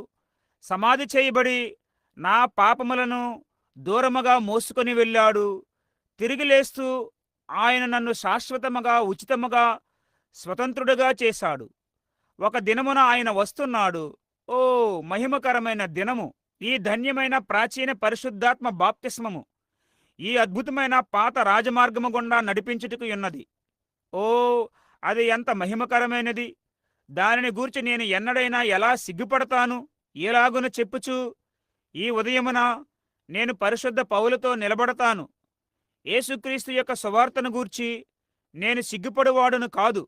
S1: సమాధి చేయబడి నా పాపములను దూరముగా మోసుకొని వెళ్ళాడు. తిరిగి లేస్తూ ఆయన నన్ను శాశ్వతముగా ఉచితముగా స్వతంత్రుడుగా చేశాడు. ఒక దినమున ఆయన వస్తున్నాడు. ఓ మహిమకరమైన దినము! ఈ ధన్యమైన ప్రాచీన పరిశుద్ధాత్మ బాప్తిస్మము ఈ అద్భుతమైన పాత రాజమార్గము గుండా నడిపించుటకు ఉన్నది. ఓ, అది ఎంత మహిమకరమైనది! దానిని గూర్చి నేను ఎన్నడైనా ఎలా సిగ్గుపడతాను? ఎలాగున చెప్పుచు ఈ ఉదయమున నేను పరిశుద్ధ పౌలుతో నిలబడతాను. యేసుక్రీస్తు యొక్క సువార్తను గూర్చి నేను సిగ్గుపడువాడును కాదు.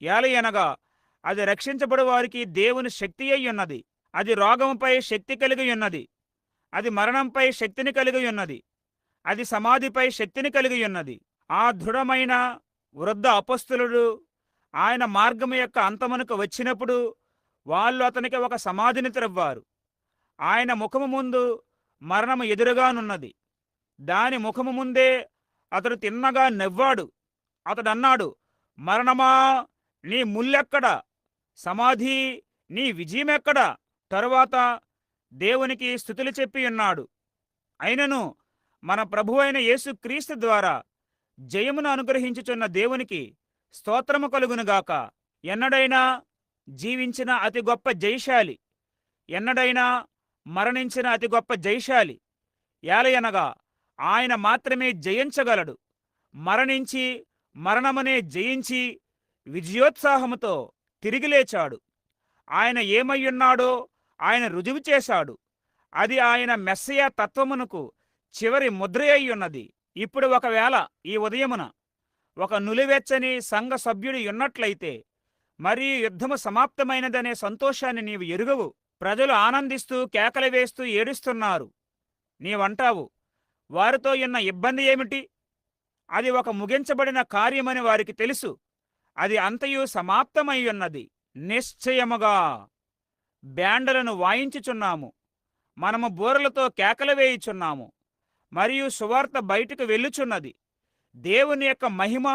S1: ఏలయనగా అది రక్షించబడు వారికి దేవుని శక్తి అయి ఉన్నది. అది రోగముపై శక్తి కలిగి ఉన్నది. అది మరణంపై శక్తిని కలిగి ఉన్నది. అది సమాధిపై శక్తిని కలిగి ఉన్నది. ఆ దృఢమైన వృద్ధ అపొస్తలుడు ఆయన మార్గము యొక్క అంతమునకు వచ్చినప్పుడు వాళ్ళు అతనికి ఒక సమాధిని త్రవ్వారు. ఆయన ముఖము ముందు మరణము ఎదురుగానున్నది. దాని ముఖము ముందే అతడు తిన్నగా నవ్వాడు. అతడన్నాడు, మరణమా, నీ ముల్లెక్కడ? సమాధి, నీ విజయమెక్కడ? తరువాత దేవునికి స్తుతులు చెప్పి ఉన్నాడు. అయినను మన ప్రభువైన యేసు క్రీస్తు ద్వారా జయమును అనుగ్రహించుచున్న దేవునికి స్తోత్రము కలుగునుగాక. ఎన్నడైనా జీవించిన అతి గొప్ప జయశాలి, ఎన్నడైనా మరణించిన అతి గొప్ప జయశాలి. ఏలయనగా ఆయన మాత్రమే జయించగలడు. మరణించి మరణమునే జయించి విజయోత్సాహముతో తిరిగి లేచాడు. ఆయన ఏమయ్యున్నాడో ఆయన రుజువు చేశాడు. అది ఆయన మెస్సియా తత్వమునకు చివరి ముద్ర అయ్యున్నది. ఇప్పుడు ఒకవేళ ఈ ఉదయమున ఒక నులివెచ్చని సంఘ సభ్యుడు ఉన్నట్లయితే మరియు యుద్ధము సమాప్తమైనదనే సంతోషాన్ని నీవు ఎరుగవు. ప్రజలు ఆనందిస్తూ కేకలు వేస్తూ ఏడుస్తున్నారు. నీవంటావు, వారితో ఉన్న ఇబ్బంది ఏమిటి? అది ఒక ముగించబడిన కార్యమని వారికి తెలుసు. అది అంతయు సమాప్తమయ్యున్నది. నిశ్చయముగా బ్యాండులను వాయించుచున్నాము. మనము బూరలతో కేకలు వేయుచున్నాము. మరియు సువార్త బయటకు వెళ్ళుచున్నది. దేవుని యొక్క మహిమ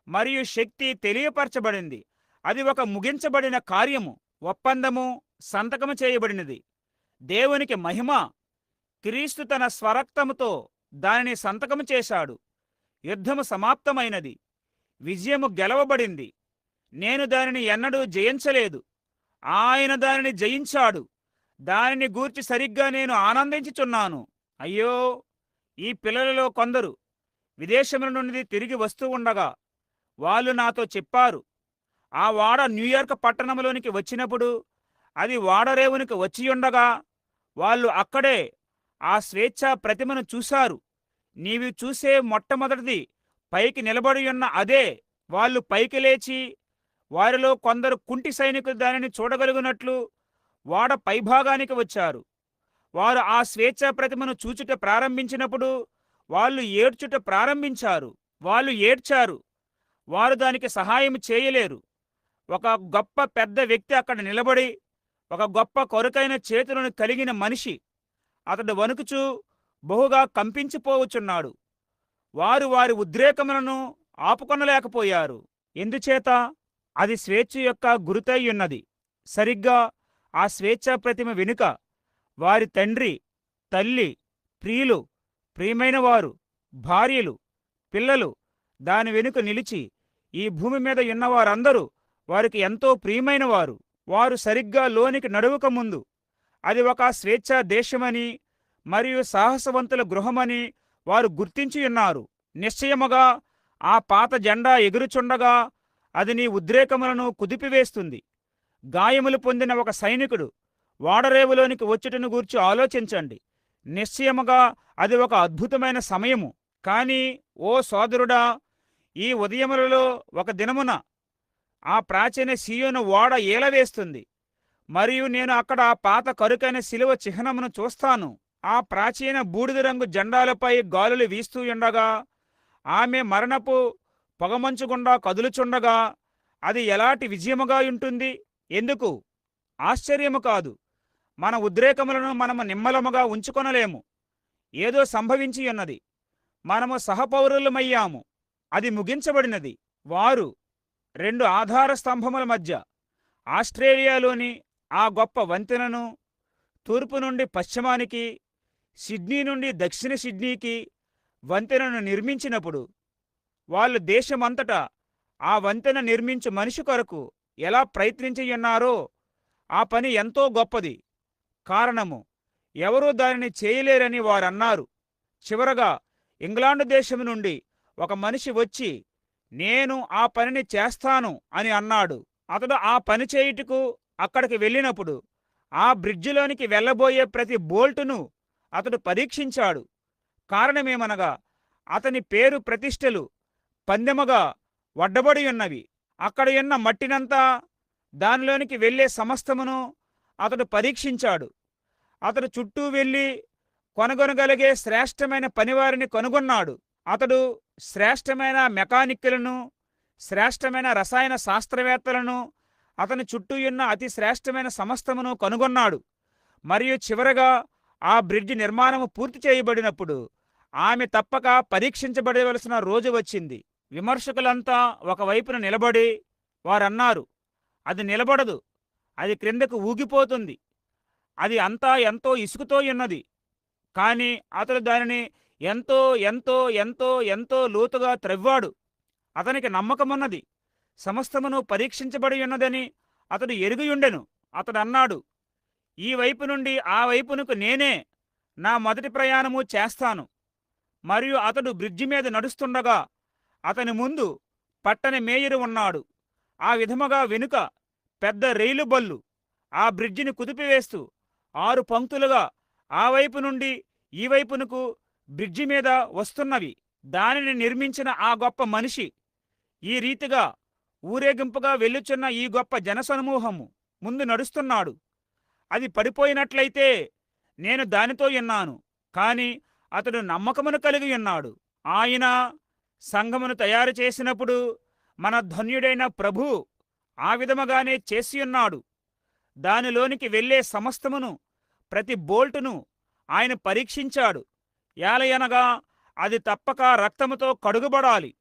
S1: మరియు శక్తి తెలియపరచబడింది. అది ఒక ముగించబడిన కార్యము. ఒప్పందము సంతకము చేయబడినది. దేవునికి మహిమ. క్రీస్తు తన స్వరక్తముతో దానిని సంతకము చేశాడు. యుద్ధము సమాప్తమైనది. విజయము గెలవబడింది. నేను దానిని ఎన్నడూ జయించలేదు. ఆయన దానిని జయించాడు. దానిని గూర్చి సరిగ్గా నేను ఆనందించుచున్నాను. అయ్యో, ఈ పిల్లలలో కొందరు విదేశముల నుండి తిరిగి వస్తూ ఉండగా వాళ్ళు నాతో చెప్పారు, ఆ వాడ న్యూయార్క్ పట్టణంలోనికి వచ్చినప్పుడు అది వాడరేవునికి వచ్చియుండగా వాళ్ళు అక్కడే ఆ స్వేచ్ఛా ప్రతిమను చూశారు. నీవు చూసే మొట్టమొదటిది పైకి నిలబడి ఉన్న అదే. వాళ్ళు పైకి లేచి వారిలో కొందరు కుంటి సైనికులు దానిని చూడగలుగునట్లు వాడ పైభాగానికి వచ్చారు. వారు ఆ స్వేచ్ఛా ప్రతిమను చూచుట ప్రారంభించినప్పుడు వాళ్ళు ఏడ్చుట ప్రారంభించారు. వాళ్ళు ఏడ్చారు. వారు దానికి సహాయం చేయలేరు. ఒక గొప్ప పెద్ద వ్యక్తి అక్కడ నిలబడి, ఒక గొప్ప కొరకైన చేతులను కలిగిన మనిషి, అతడు వణుకుచూ బహుగా కంపించిపోవచున్నాడు. వారు వారి ఉద్రేకములను ఆపుకొనలేకపోయారు. ఎందుచేత? అది స్వేచ్ఛ యొక్క గురుతై ఉన్నది. సరిగ్గా ఆ స్వేచ్ఛా ప్రతిమ వెనుక వారి తండ్రి, తల్లి, ప్రియులు, ప్రియమైన వారు, భార్యలు, పిల్లలు దాని వెనుక నిలిచి ఈ భూమి మీద ఉన్నవారందరూ వారికి ఎంతో ప్రియమైన వారు. వారు సరిగ్గా లోనికి నడువక ముందు అది ఒక స్వేచ్ఛా దేశమని మరియు సాహసవంతుల గృహమని వారు గుర్తించి ఉన్నారు. నిశ్చయముగా ఆ పాత జెండా ఎగురుచుండగా అది నీ ఉద్రేకములను కుదిపివేస్తుంది. గాయములు పొందిన ఒక సైనికుడు వాడరేవులోనికి వచ్చుటను గూర్చి ఆలోచించండి. నిశ్చయముగా అది ఒక అద్భుతమైన సమయము. కానీ ఓ సోదరుడా, ఈ ఉదయములలో ఒక దినమున ఆ ప్రాచీన సీయోను ఓడ ఏలవేస్తుంది. మరియు నేను అక్కడ ఆ పాత కరుకైన శిలువ చిహ్నమును చూస్తాను. ఆ ప్రాచీన బూడిద రంగు జెండాలపై గాలులు వీస్తూ ఉండగా, ఆమె మరణపు పొగమంచుగుండా కదులుచుండగా అది ఎలాంటి విజయముగా ఉంటుంది? ఎందుకు? ఆశ్చర్యము కాదు. మన ఉద్రేకములను మనము నిమ్మలముగా ఉంచుకొనలేము. ఏదో సంభవించి ఉన్నది. మనము సహపౌరులమయ్యాము. అది ముగించబడినది. వారు రెండు ఆధార స్తంభముల మధ్య ఆస్ట్రేలియాలోని ఆ గొప్ప వంతెనను తూర్పు నుండి పశ్చిమానికి, సిడ్నీ నుండి దక్షిణ సిడ్నీకి వంతెనను నిర్మించినప్పుడు వాళ్ళు దేశమంతటా ఆ వంతెన నిర్మించు మనిషి కొరకు ఎలా ప్రయత్నించియున్నారో ఆ పని ఎంతో గొప్పది. కారణము, ఎవరూ దానిని చేయలేరని వారన్నారు. చివరగా ఇంగ్లాండు దేశం నుండి ఒక మనిషి వచ్చి, నేను ఆ పనిని చేస్తాను అని అన్నాడు. అతడు ఆ పని చేయుటకు అక్కడికి వెళ్ళినప్పుడు ఆ బ్రిడ్జిలోనికి వెళ్ళబోయే ప్రతి బోల్టును అతడు పరీక్షించాడు. కారణమేమనగా అతని పేరు ప్రతిష్టలు పందెముగా వడ్డబడి ఉన్నవి. అక్కడ ఉన్న మట్టినంతా, దానిలోనికి వెళ్ళే సమస్తమును అతడు పరీక్షించాడు. అతడు చుట్టూ వెళ్ళి కొనగొనగలిగే శ్రేష్టమైన పనివారిని కనుగొన్నాడు. అతడు శ్రేష్టమైన మెకానిక్కులను, శ్రేష్టమైన రసాయన శాస్త్రవేత్తలను, అతని చుట్టూ ఉన్న అతి శ్రేష్టమైన సమస్తమును కనుగొన్నాడు. మరియు చివరగా ఆ బ్రిడ్జి నిర్మాణము పూర్తి చేయబడినప్పుడు ఆమె తప్పక పరీక్షించబడవలసిన రోజు వచ్చింది. విమర్శకులంతా ఒకవైపున నిలబడి వారన్నారు, అది నిలబడదు, అది క్రిందకు ఊగిపోతుంది, అది అంతా ఎంతో ఇసుకుతో ఉన్నది. కానీ అతడు దానిని ఎంతో ఎంతో ఎంతో ఎంతో లోతుగా త్రవ్వాడు. అతనికి నమ్మకమున్నది. సమస్తమును పరీక్షించబడి ఉన్నదని అతడు ఎరిగియుండెను. అతడు అన్నాడు, ఈ వైపు నుండి ఆ వైపునకు నేనే నా మొదటి ప్రయాణము చేస్తాను. మరియు అతడు బ్రిడ్జి మీద నడుస్తుండగా అతని ముందు పట్టని మేయరు ఉన్నాడు. ఆ విధముగా వెనుక పెద్ద రైలు బళ్ళు ఆ బ్రిడ్జిని కుదిపివేస్తూ 6 పంక్తులుగా ఆ వైపు నుండి ఈ వైపునకు బ్రిడ్జి మీద వస్తున్నవి. దానిని నిర్మించిన ఆ గొప్ప మనిషి ఈ రీతిగా ఊరేగింపుగా వెళ్ళుచున్న ఈ గొప్ప జనసమూహము ముందు నడుస్తున్నాడు. అది పడిపోయినట్లయితే నేను దానితో ఉన్నాను. కాని అతడు నమ్మకమును కలిగి ఉన్నాడు. ఆయన సంఘమును తయారు చేసినప్పుడు మన ధన్యుడైన ప్రభు ఆ విధముగానే చేసి ఉన్నాడు. దానిలోనికి వెళ్ళే సమస్తమును, ప్రతి బోల్టును ఆయన పరీక్షించాడు. ఏలయనగా అది తప్పక రక్తముతో కడుగుబడాలి.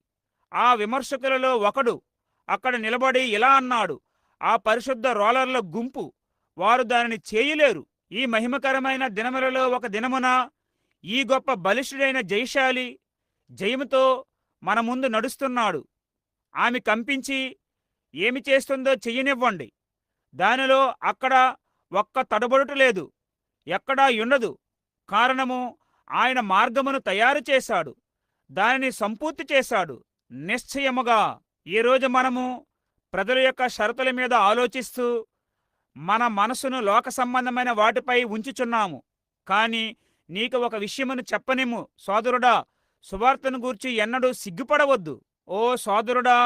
S1: ఆ విమర్శకులలో ఒకడు అక్కడ నిలబడి ఇలా అన్నాడు, ఆ పరిశుద్ధ రోలర్ల గుంపు, వారు దానిని చేయలేరు. ఈ మహిమకరమైన దినములలో ఒక దినమున ఈ గొప్ప బలిష్ఠుడైన జయశాలి జయముతో మన ముందు నడుస్తున్నాడు. ఆమె కంపించి ఏమి చేస్తుందో చెయ్యనివ్వండి. దానిలో అక్కడ ఒక్క తడబడుట లేదు, ఎక్కడా ఉండదు. కారణము, ఆయన మార్గమును తయారు చేశాడు, దానిని సంపూర్తి చేశాడు. నిశ్చయముగా ఈరోజు మనము ప్రజల యొక్క షరతుల మీద ఆలోచిస్తూ మన మనసును లోక సంబంధమైన వాటిపై ఉంచుచున్నాము. కాని నీకు ఒక విషయమును చెప్పనిమ్ము సోదరుడా, సువార్తను గూర్చి ఎన్నడూ సిగ్గుపడవద్దు. ఓ సోదరుడా,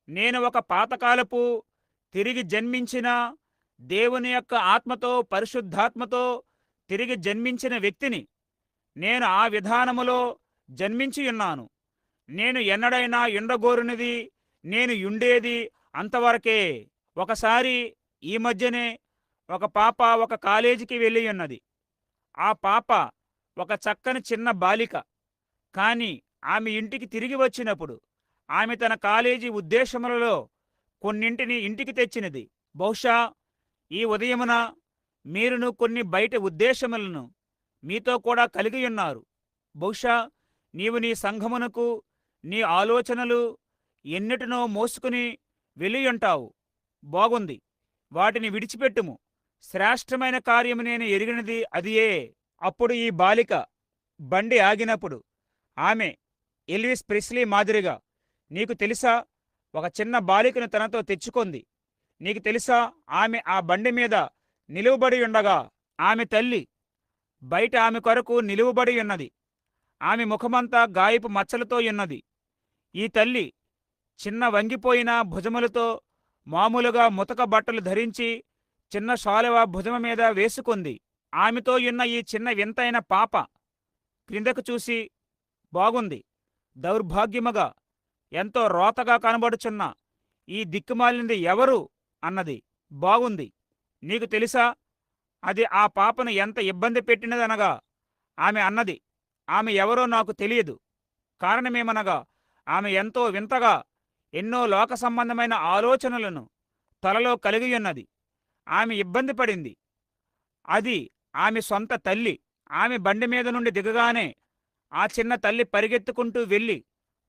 S1: నేను ఒక పాతకాలపు తిరిగి జన్మించిన దేవుని యొక్క ఆత్మతో, పరిశుద్ధాత్మతో తిరిగి జన్మించిన వ్యక్తిని. నేను ఆ విధానములో జన్మించి ఉన్నాను. నేను ఎన్నడైనా ఉండగోరునిది, నేను ఉండేది అంతవరకే. ఒకసారి ఈ మధ్యనే ఒక పాప ఒక కాలేజీకి వెళ్ళి ఉన్నది. ఆ పాప ఒక చక్కని చిన్న బాలిక. కానీ ఆమె ఇంటికి తిరిగి వచ్చినప్పుడు ఆమె తన కాలేజీ ఉద్దేశములలో కొన్నింటిని ఇంటికి తెచ్చినది. బహుశా ఈ ఉదయమున మీరును కొన్ని బయట ఉద్దేశములను మీతో కూడా కలిగి ఉన్నారు. బహుశా నీవు నీ సంఘమునకు నీ ఆలోచనలు ఎన్నిటినో మోసుకుని వెళ్ళియుంటావు. బాగుంది, వాటిని విడిచిపెట్టుము. శ్రేష్టమైన కార్యము నేను ఎరిగినది అదియే. అప్పుడు ఈ బాలిక బండి ఆగినప్పుడు ఆమె ఎల్విస్ ప్రెస్లీ మాదిరిగా, నీకు తెలుసా, ఒక చిన్న బాలికను తనతో తెచ్చుకుంది. నీకు తెలుసా, ఆమె ఆ బండి మీద నిలువబడి ఉండగా ఆమె తల్లి బయట ఆమె కొరకు నిలువబడి ఉన్నది. ఆమె ముఖమంతా గాయపు మచ్చలతో ఉన్నది. ఈ తల్లి చిన్న వంగిపోయిన భుజములతో మామూలుగా ముతక బట్టలు ధరించి చిన్న శాలువ భుజము మీద వేసుకుంది. ఆమెతో ఉన్న ఈ చిన్న వింతైన పాప క్రిందకు చూసి, బాగుంది, దౌర్భాగ్యముగా ఎంతో రోతగా కనబడుచున్న ఈ దిక్కుమాలినది ఎవరు అన్నది. బాగుంది, నీకు తెలుసా అది ఆ పాపను ఎంత ఇబ్బంది పెట్టినదనగా ఆమె అన్నది, ఆమె ఎవరో నాకు తెలియదు. కారణమేమనగా ఆమె ఎంతో వింతగా ఎన్నో లోక సంబంధమైన ఆలోచనలను తలలో కలిగి ఉన్నది. ఆమె ఇబ్బంది పడింది. అది ఆమె సొంత తల్లి. ఆమె బండి మీద నుండి దిగగానే ఆ చిన్న తల్లి పరిగెత్తుకుంటూ వెళ్ళి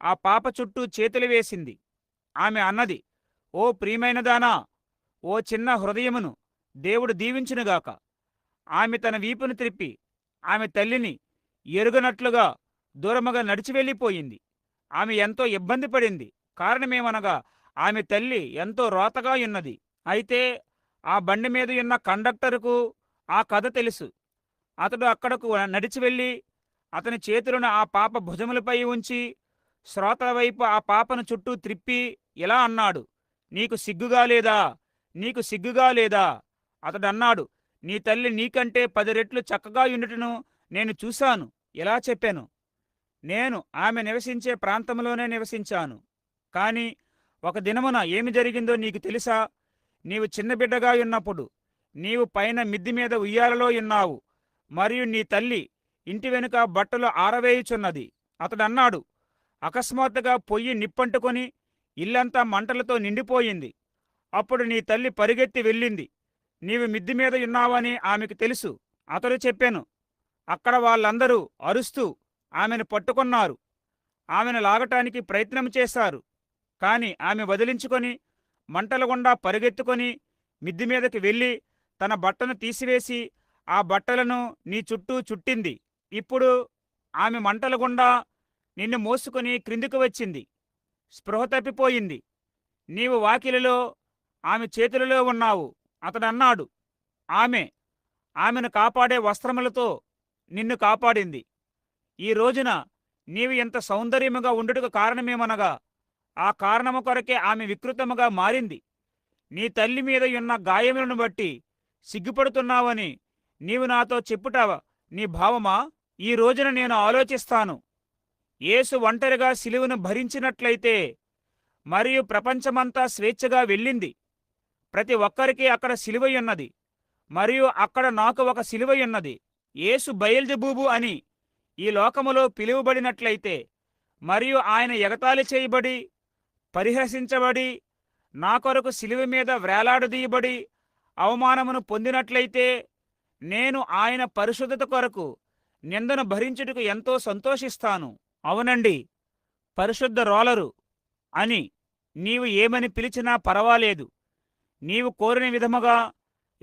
S1: ఆ పాప చుట్టూ చేతులు వేసింది. ఆమె అన్నది, ఓ ప్రియమైనదానా, ఓ చిన్న హృదయమును దేవుడు దీవించునుగాక. ఆమె తన వీపును త్రిప్పి ఆమె తల్లిని ఎరుగనట్లుగా దూరముగా నడిచి వెళ్ళిపోయింది. ఆమె ఎంతో ఇబ్బంది పడింది. కారణమేమనగా ఆమె తల్లి ఎంతో రోతగా ఉన్నది. అయితే ఆ బండి మీద ఉన్న కండక్టరుకు ఆ కథ తెలుసు. అతడు అక్కడకు నడిచి వెళ్ళి అతని చేతులను ఆ పాప భుజములపై ఉంచి శ్రోతల వైపు ఆ పాపను చుట్టూ త్రిప్పి ఇలా అన్నాడు, నీకు సిగ్గుగా లేదా, నీకు సిగ్గుగా లేదా? అతడన్నాడు, నీ తల్లి నీకంటే 10 రెట్లు చక్కగా ఉండుటను నేను చూశాను. ఇలా చెప్పాను. నేను ఆమె నివసించే ప్రాంతంలోనే నివసించాను. కాని ఒక దినమున ఏమి జరిగిందో నీకు తెలుసా? నీవు చిన్న బిడ్డగా ఉన్నప్పుడు నీవు పైన మిద్ది మీద ఉయ్యాలలో ఉన్నావు, మరియు నీ తల్లి ఇంటి వెనుక బట్టలు ఆరవేయుచున్నది. అతడన్నాడు, అకస్మాత్తుగా పొయ్యి నిప్పంటుకొని ఇల్లంతా మంటలతో నిండిపోయింది. అప్పుడు నీ తల్లి పరిగెత్తి వెళ్ళింది. నీవు మిద్ది మీద ఉన్నావని ఆమెకు తెలుసు. అతడు చెప్పాను. అక్కడ వాళ్ళందరూ అరుస్తూ ఆమెను పట్టుకున్నారు. ఆమెను లాగటానికి ప్రయత్నం చేశారు. కాని ఆమె వదిలించుకొని మంటల గుండా పరిగెత్తుకొని మిద్ది మీదకి వెళ్ళి తన బట్టను తీసివేసి ఆ బట్టలను నీ చుట్టూ చుట్టింది. ఇప్పుడు ఆమె మంటల గుండా నిన్ను మోసుకొని క్రిందికి వచ్చింది. స్పృహ తప్పిపోయింది. నీవు వాకిలిలో ఆమె చేతులలో ఉన్నావు. అతడన్నాడు, ఆమెను కాపాడే వస్త్రములతో నిన్ను కాపాడింది. ఈ రోజున నీవు ఎంత సౌందర్యముగా ఉండుటకు కారణమేమనగా ఆ కారణము కొరకే ఆమె వికృతముగా మారింది. నీ తల్లి మీద ఉన్న గాయములను బట్టి సిగ్గుపడుతున్నావని నీవు నాతో చెప్పుట నీ భావమా? ఈ రోజున నేను ఆలోచిస్తాను, యేసు ఒంటరిగా సిలువను భరించినట్లయితే మరియు ప్రపంచమంతా స్వేచ్ఛగా వెళ్ళింది. ప్రతి ఒక్కరికి అక్కడ సిలువయున్నది, మరియు అక్కడ నాకు ఒక సిలువయున్నది. యేసు బయల్జెబూబు అని ఈ లోకములో పిలువబడినట్లయితే, మరియు ఆయన ఎగతాళి చేయబడి పరిహసించబడి నా కొరకు సిలువ మీద వేలాడదీయబడి అవమానమును పొందినట్లయితే, నేను ఆయన పరిశుద్ధత కొరకు నిందను భరించుటకు ఎంతో సంతోషిస్తాను. అవునండి, పరిశుద్ధ రోలరు అని నీవు ఏమని పిలిచినా పరవాలేదు. నీవు కోరిన విధముగా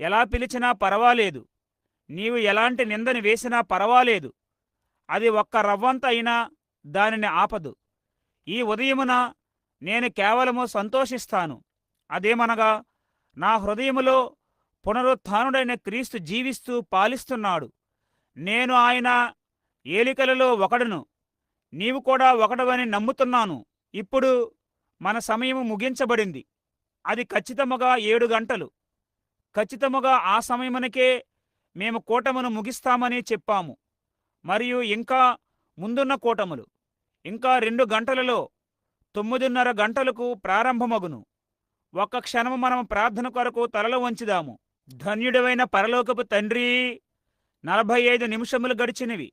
S1: ఎలా పిలిచినా పరవాలేదు. నీవు ఎలాంటి నిందను వేసినా పరవాలేదు. అది ఒక్క రవ్వంత అయినా దానిని ఆపదు. ఈ ఉదయమున నేను కేవలము సంతోషిస్తాను. అదేమనగా, నా హృదయములో పునరుత్థానుడైన క్రీస్తు జీవిస్తూ పాలిస్తున్నాడు. నేను ఆయన ఏలికలలో ఒకడును, నీవు కూడా ఒకడవని నమ్ముతున్నాను. ఇప్పుడు మన సమయము ముగించబడింది. అది ఖచ్చితముగా 7 గంటలు. ఖచ్చితముగా ఆ సమయమునకే మేము కూటమును ముగిస్తామని చెప్పాము. మరియు ఇంకా ముందున్న కూటములు ఇంకా 2 గంటలలో 9:30 గంటలకు ప్రారంభమగును. ఒక్క క్షణము మనం ప్రార్థన కొరకు తలలు వంచుదాము. ధన్యుడవైన పరలోకపు తండ్రి, 45 నిమిషములు గడిచినవి.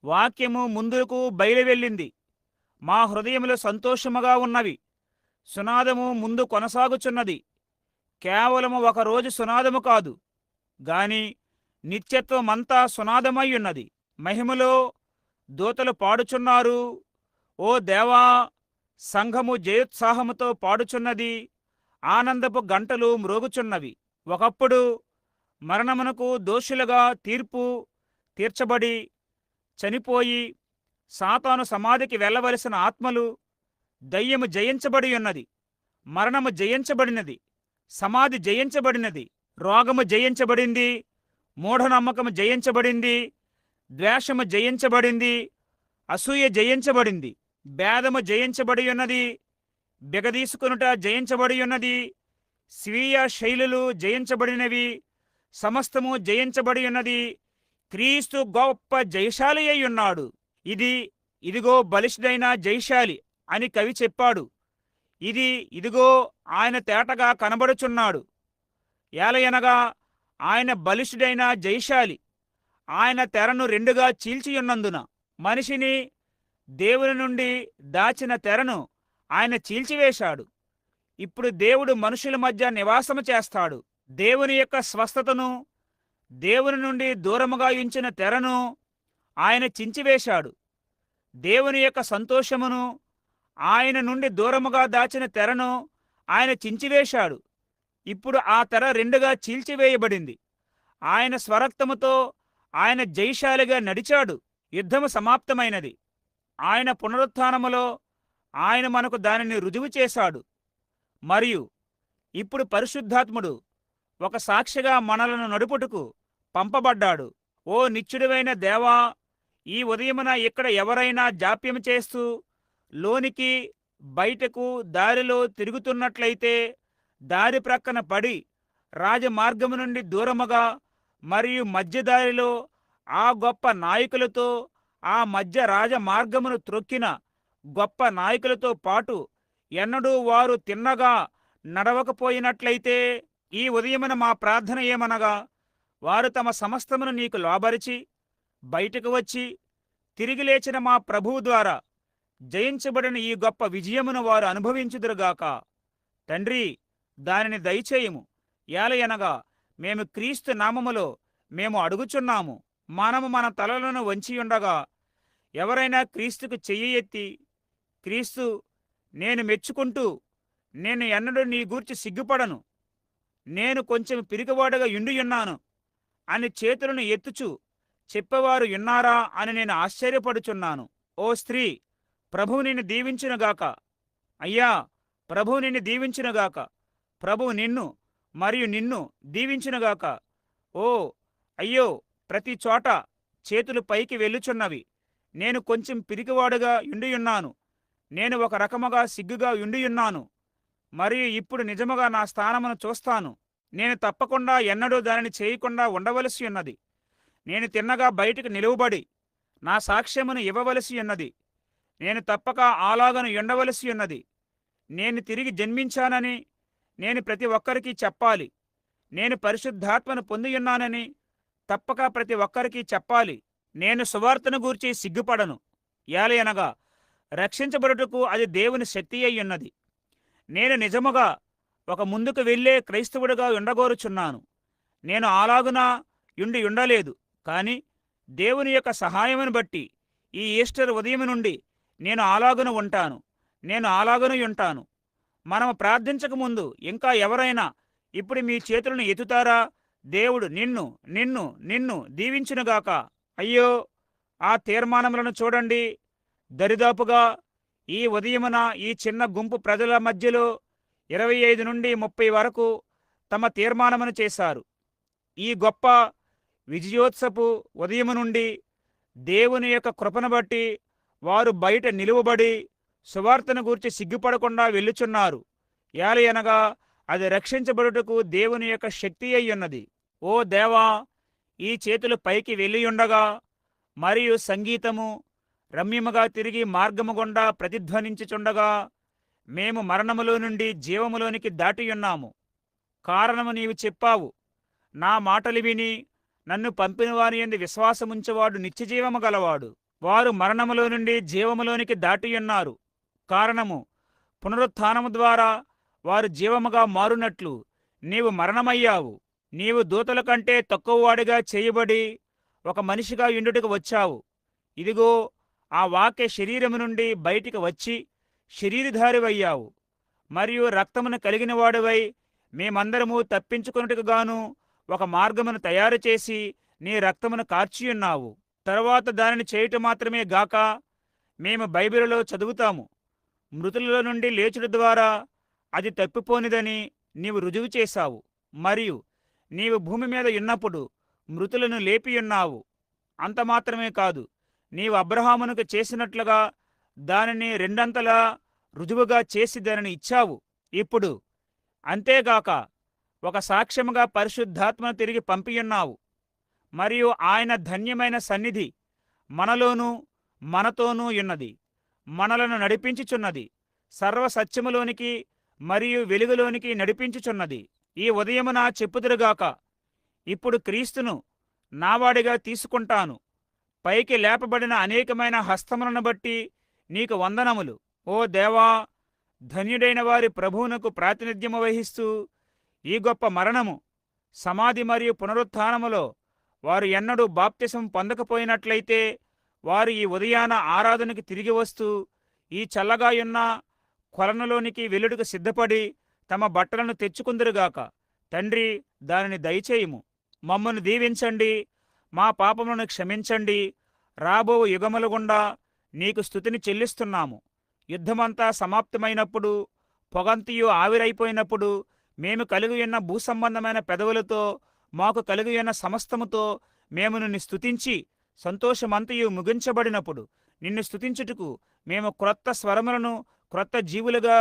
S1: వాక్యము ముందుకు బయలువెళ్ళింది. మా హృదయములు సంతోషముగా ఉన్నవి. సునాదము ముందు కొనసాగుచున్నది. కేవలము ఒక రోజు సునాదము కాదు గాని నిత్యత్వమంతా సునాదమై ఉన్నది. మహిమలో దూతలు పాడుచున్నారు. ఓ దేవా, సంఘము జయోత్సాహముతో పాడుచున్నది. ఆనందపు గంటలు మ్రోగుచున్నవి. ఒకప్పుడు మరణమునకు దోషులుగా తీర్పు తీర్చబడి చనిపోయి సాతాను సమాధికి వెళ్ళవలసిన ఆత్మలు, దయ్యము జయించబడి ఉన్నది. మరణము జయించబడినది. సమాధి జయించబడినది. రోగము జయించబడింది. మూఢనమ్మకము జయించబడింది. ద్వేషము జయించబడింది. అసూయ జయించబడింది. భేదము జయించబడి ఉన్నది. బిగదీసుకొనుట జయించబడి ఉన్నది. స్వీయ శైలులు జయించబడినవి. సమస్తము జయించబడి ఉన్నది. క్రీస్తు గొప్ప జయశాలి అయి ఉన్నాడు. ఇదిగో బలిష్ఠుడైన జయశాలి అని కవి చెప్పాడు. ఇదిగో ఆయన తేటగా కనబడుచున్నాడు. ఏలయనగా ఆయన బలిష్ఠుడైన జయశాలి. ఆయన తెరను రెండుగా చీల్చియున్నందున, మనిషిని దేవుని నుండి దాచిన తెరను ఆయన చీల్చివేశాడు. ఇప్పుడు దేవుడు మనుషుల మధ్య నివాసము చేస్తాడు. దేవుని యొక్క స్వస్థతను, దేవుని నుండి దూరముగా ఉంచిన తెరను ఆయన చించివేశాడు. దేవుని యొక్క సంతోషమును, ఆయన నుండి దూరముగా దాచిన తెరను ఆయన చించివేశాడు. ఇప్పుడు ఆ తెర రెండుగా చీల్చివేయబడింది. ఆయన స్వరక్తముతో ఆయన జయశాలిగా నడిచాడు. యుద్ధము సమాప్తమైనది. ఆయన పునరుత్థానములో ఆయన మనకు దానిని రుజువు చేశాడు. మరియు ఇప్పుడు పరిశుద్ధాత్ముడు ఒక సాక్షిగా మనలను నడుపుటకు పంపబడ్డాడు. ఓ నిత్యుడవైన దేవా, ఈ ఉదయమున ఇక్కడ ఎవరైనా జాప్యం చేస్తూ లోనికి బయటకు దారిలో తిరుగుతున్నట్లయితే, దారి ప్రక్కన పడి రాజమార్గము నుండి దూరముగా మరియు మధ్యదారిలో ఆ గొప్ప నాయకులతో, ఆ మధ్య రాజమార్గమును త్రొక్కిన గొప్ప నాయకులతో పాటు ఎన్నడూ వారు తిన్నగా నడవకపోయినట్లయితే, ఈ ఉదయమున మా ప్రార్థన ఏమనగా, వారు తమ సమస్తమును నీకు లోబరిచి బయటకు వచ్చి తిరిగి లేచిన మా ప్రభువు ద్వారా జయించబడిన ఈ గొప్ప విజయమును వారు అనుభవించుదురుగాక. తండ్రి, దానిని దయచేయము. ఏలయనగా మేము క్రీస్తు నామములో మేము అడుగుచున్నాము. మనము మన తలలను వంచియుండగా ఎవరైనా క్రీస్తుకు చెయ్యి ఎత్తి, క్రీస్తు, నేను మెచ్చుకుంటూ, నేను ఎన్నడూ నీ గూర్చి సిగ్గుపడను, నేను కొంచెం పిరికివాడుగా యుండియున్నాను అని చేతులను ఎత్తుచు చెప్పేవారు ఉన్నారా అని నేను ఆశ్చర్యపడుచున్నాను. ఓ స్త్రీ, ప్రభువు నిన్ను దీవించునుగాక. అయ్యా, ప్రభువు నిన్ను దీవించునుగాక. ప్రభువు నిన్ను మరియు నిన్ను దీవించునుగాక. ఓ అయ్యో, ప్రతి చోట చేతులు పైకి వెళ్ళుచున్నవి. నేను కొంచెం పిరికివాడుగా యుండియున్నాను. నేను ఒక రకముగా సిగ్గుగా యుండియున్నాను. మరియు ఇప్పుడు నిజముగా నా స్థానమును చూస్తాను. నేను తప్పకుండా ఎన్నడూ దానిని చేయకుండా ఉండవలసి ఉన్నది. నేను తిన్నగా బయటకు నిలువబడి నా సాక్ష్యమును ఇవ్వవలసి ఉన్నది. నేను తప్పక అలాగను ఉండవలసి ఉన్నది. నేను తిరిగి జన్మించానని నేను ప్రతి ఒక్కరికి చెప్పాలి. నేను పరిశుద్ధాత్మను పొందియున్నానని తప్పక ప్రతి ఒక్కరికి చెప్పాలి. నేను సువార్తను గూర్చి సిగ్గుపడను. ఏలయనగా రక్షించబడుటకు అది దేవుని శక్తి అయి ఉన్నది. నేను నిజముగా ఒక ముందుకు వెళ్ళే క్రైస్తవుడిగా ఉండగోరుచున్నాను. నేను అలాగున ఉండలేదు, కాని దేవుని యొక్క సహాయమును బట్టి ఈ ఈస్టర్ ఉదయం నుండి నేను అలాగున ఉంటాను, నేను అలాగున ఉంటాను. మనము ప్రార్థించక ముందు ఇంకా ఎవరైనా ఇప్పుడు మీ చేతులను ఎత్తుతారా? దేవుడు నిన్ను నిన్ను నిన్ను దీవించునుగాక. అయ్యో, ఆ తీర్మానములను చూడండి. దరిదాపుగా ఈ ఉదయమున ఈ చిన్న గుంపు ప్రజల మధ్యలో 25 నుండి 30 వరకు తమ తీర్మానమును చేశారు. ఈ గొప్ప విజయోత్సపు ఉదయము నుండి దేవుని యొక్క కృపను బట్టి వారు బయట నిలువబడి సువార్తను గూర్చి సిగ్గుపడకుండా వెళ్ళుచున్నారు. ఏలయనగా అది రక్షించబడుటకు దేవుని యొక్క శక్తి అయ్యున్నది. ఓ దేవా, ఈ చేతులు పైకి వెళ్ళియుండగా మరియు సంగీతము రమ్యముగా తిరిగి మార్గము గుండా ప్రతిధ్వనించుచుండగా మేము మరణములో నుండి జీవములోనికి దాటియున్నాము. కారణము నీవు చెప్పావు. నా మాటలు విని నన్ను పంపిన వారి యందు విశ్వాసముంచువాడు నిత్యజీవము గలవాడు. వారు మరణములో నుండి జీవములోనికి దాటియున్నారు. కారణము పునరుత్థానము ద్వారా వారు జీవముగా మారునట్లు నీవు మరణమయ్యావు. నీవు దూతల కంటే తక్కువవాడిగా చేయబడి ఒక మనిషిగా యుండుటకు వచ్చావు. ఇదిగో, ఆ వాక్య శరీరము నుండి బయటికి వచ్చి శరీరధారివయ్యావు. మరియు రక్తమును కలిగిన వాడివై మేమందరము తప్పించుకొనుటకు గాను ఒక మార్గమును తయారు చేసి నీ రక్తమును కార్చియున్నావు. తరువాత దానిని చేయుట మాత్రమే గాక మేము బైబిలులో చదువుతాము, మృతులలో నుండి లేచుట ద్వారా అది తప్పిపోనిదని నీవు రుజువు చేశావు. మరియు నీవు భూమి మీద ఉన్నప్పుడు మృతులను లేపియున్నావు. అంత మాత్రమే కాదు, నీవు అబ్రహామునకు చేసినట్లుగా దానిని రెండంతలా రుజువుగా చేసి దానిని ఇచ్చావు. ఇప్పుడు అంతేగాక ఒక సాక్ష్యముగా పరిశుద్ధాత్మను తిరిగి పంపియున్నావు. మరియు ఆయన ధన్యమైన సన్నిధి మనలోనూ మనతోనూ ఉన్నది, మనలను నడిపించుచున్నది, సర్వసత్యములోనికి మరియు వెలుగులోనికి నడిపించుచున్నది. ఈ ఉదయమున చెప్పుదురుగాక, ఇప్పుడు క్రీస్తును నావాడిగా తీసుకుంటాను. పైకి లేపబడిన అనేకమైన హస్తములను బట్టి నీకు వందనములు. ఓ దేవా, ధన్యుడైన వారి ప్రభువునకు ప్రాతినిధ్యము వహిస్తూ ఈ గొప్ప మరణము, సమాధి మరియు పునరుత్థానములో వారు ఎన్నడూ బాప్తిసం పొందకపోయినట్లయితే వారు ఈ ఉదయాన ఆరాధనకి తిరిగి వస్తూ ఈ చల్లగాయున్న కొలనులోనికి వెలుడుకు సిద్ధపడి తమ బట్టలను తెచ్చుకుందురుగాక. తండ్రి, దానిని దయచేయుము. మమ్మను దీవించండి, మా పాపములను క్షమించండి. రాబో యుగముల గుండా నీకు స్తుతిని చెల్లిస్తున్నాము. యుద్ధమంతా సమాప్తమైనప్పుడు, పొగంతియు ఆవిరైపోయినప్పుడు మేము కలిగియున్న భూసంబంధమైన పెదవులతో, మాకు కలిగియున్న సమస్తముతో మేము నిన్ను స్తుతించి, సంతోషమంతయు ముగించబడినప్పుడు నిన్ను స్తుతించుటకు మేము క్రొత్త స్వరములను క్రొత్త జీవులుగా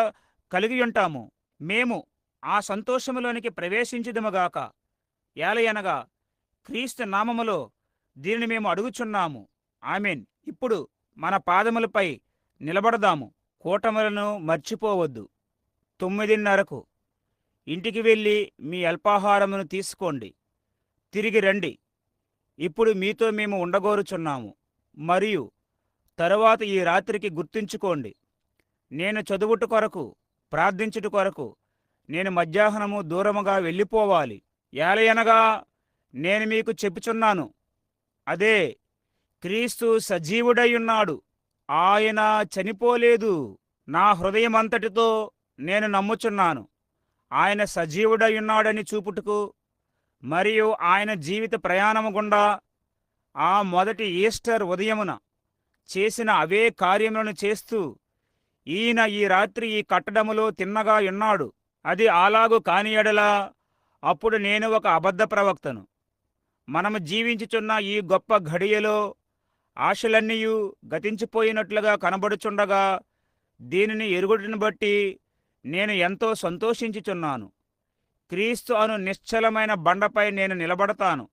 S1: కలిగియుంటాము. మేము ఆ సంతోషములోనికి ప్రవేశించుదముగాక. ఏలయనగా క్రీస్తు నామములో దీనిని మేము అడుగుచున్నాము. ఆమేన్. ఇప్పుడు మన పాదములపై నిలబడదాము. కూటములను మర్చిపోవద్దు. 9:30కు ఇంటికి వెళ్ళి మీ అల్పాహారమును తీసుకోండి. తిరిగి రండి. ఇప్పుడు మీతో మేము ఉండగోరుచున్నాము. మరియు తరువాత ఈ రాత్రికి గుర్తుంచుకోండి, నేను చదువుట కొరకు, ప్రార్థించుట కొరకు నేను మధ్యాహ్నము దూరముగా వెళ్ళిపోవాలి. ఏలయనగా నేను మీకు చెప్పుచున్నాను, అదే, క్రీస్తు సజీవుడయ్యున్నాడు, ఆయన చనిపోలేదు. నా హృదయమంతటితో నేను నమ్ముచున్నాను. ఆయన సజీవుడయ్యున్నాడని చూపుటకు మరియు ఆయన జీవిత ప్రయాణము గుండా ఆ మొదటి ఈస్టర్ ఉదయమున చేసిన అవే కార్యములను చేస్తూ ఈయన ఈ రాత్రి ఈ కట్టడములో తిన్నగా ఉన్నాడు. అది అలాగు కాని యెడల అప్పుడు నేను ఒక అబద్ధ ప్రవక్తను. మనము జీవించుచున్న ఈ గొప్ప ఘడియలో ఆశలన్నీయు గతించిపోయినట్లుగా కనబడుచుండగా దీనిని ఎరుగుటను బట్టి నేను ఎంతో సంతోషించుచున్నాను. క్రీస్తు అను నిశ్చలమైన బండపై నేను నిలబడతాను.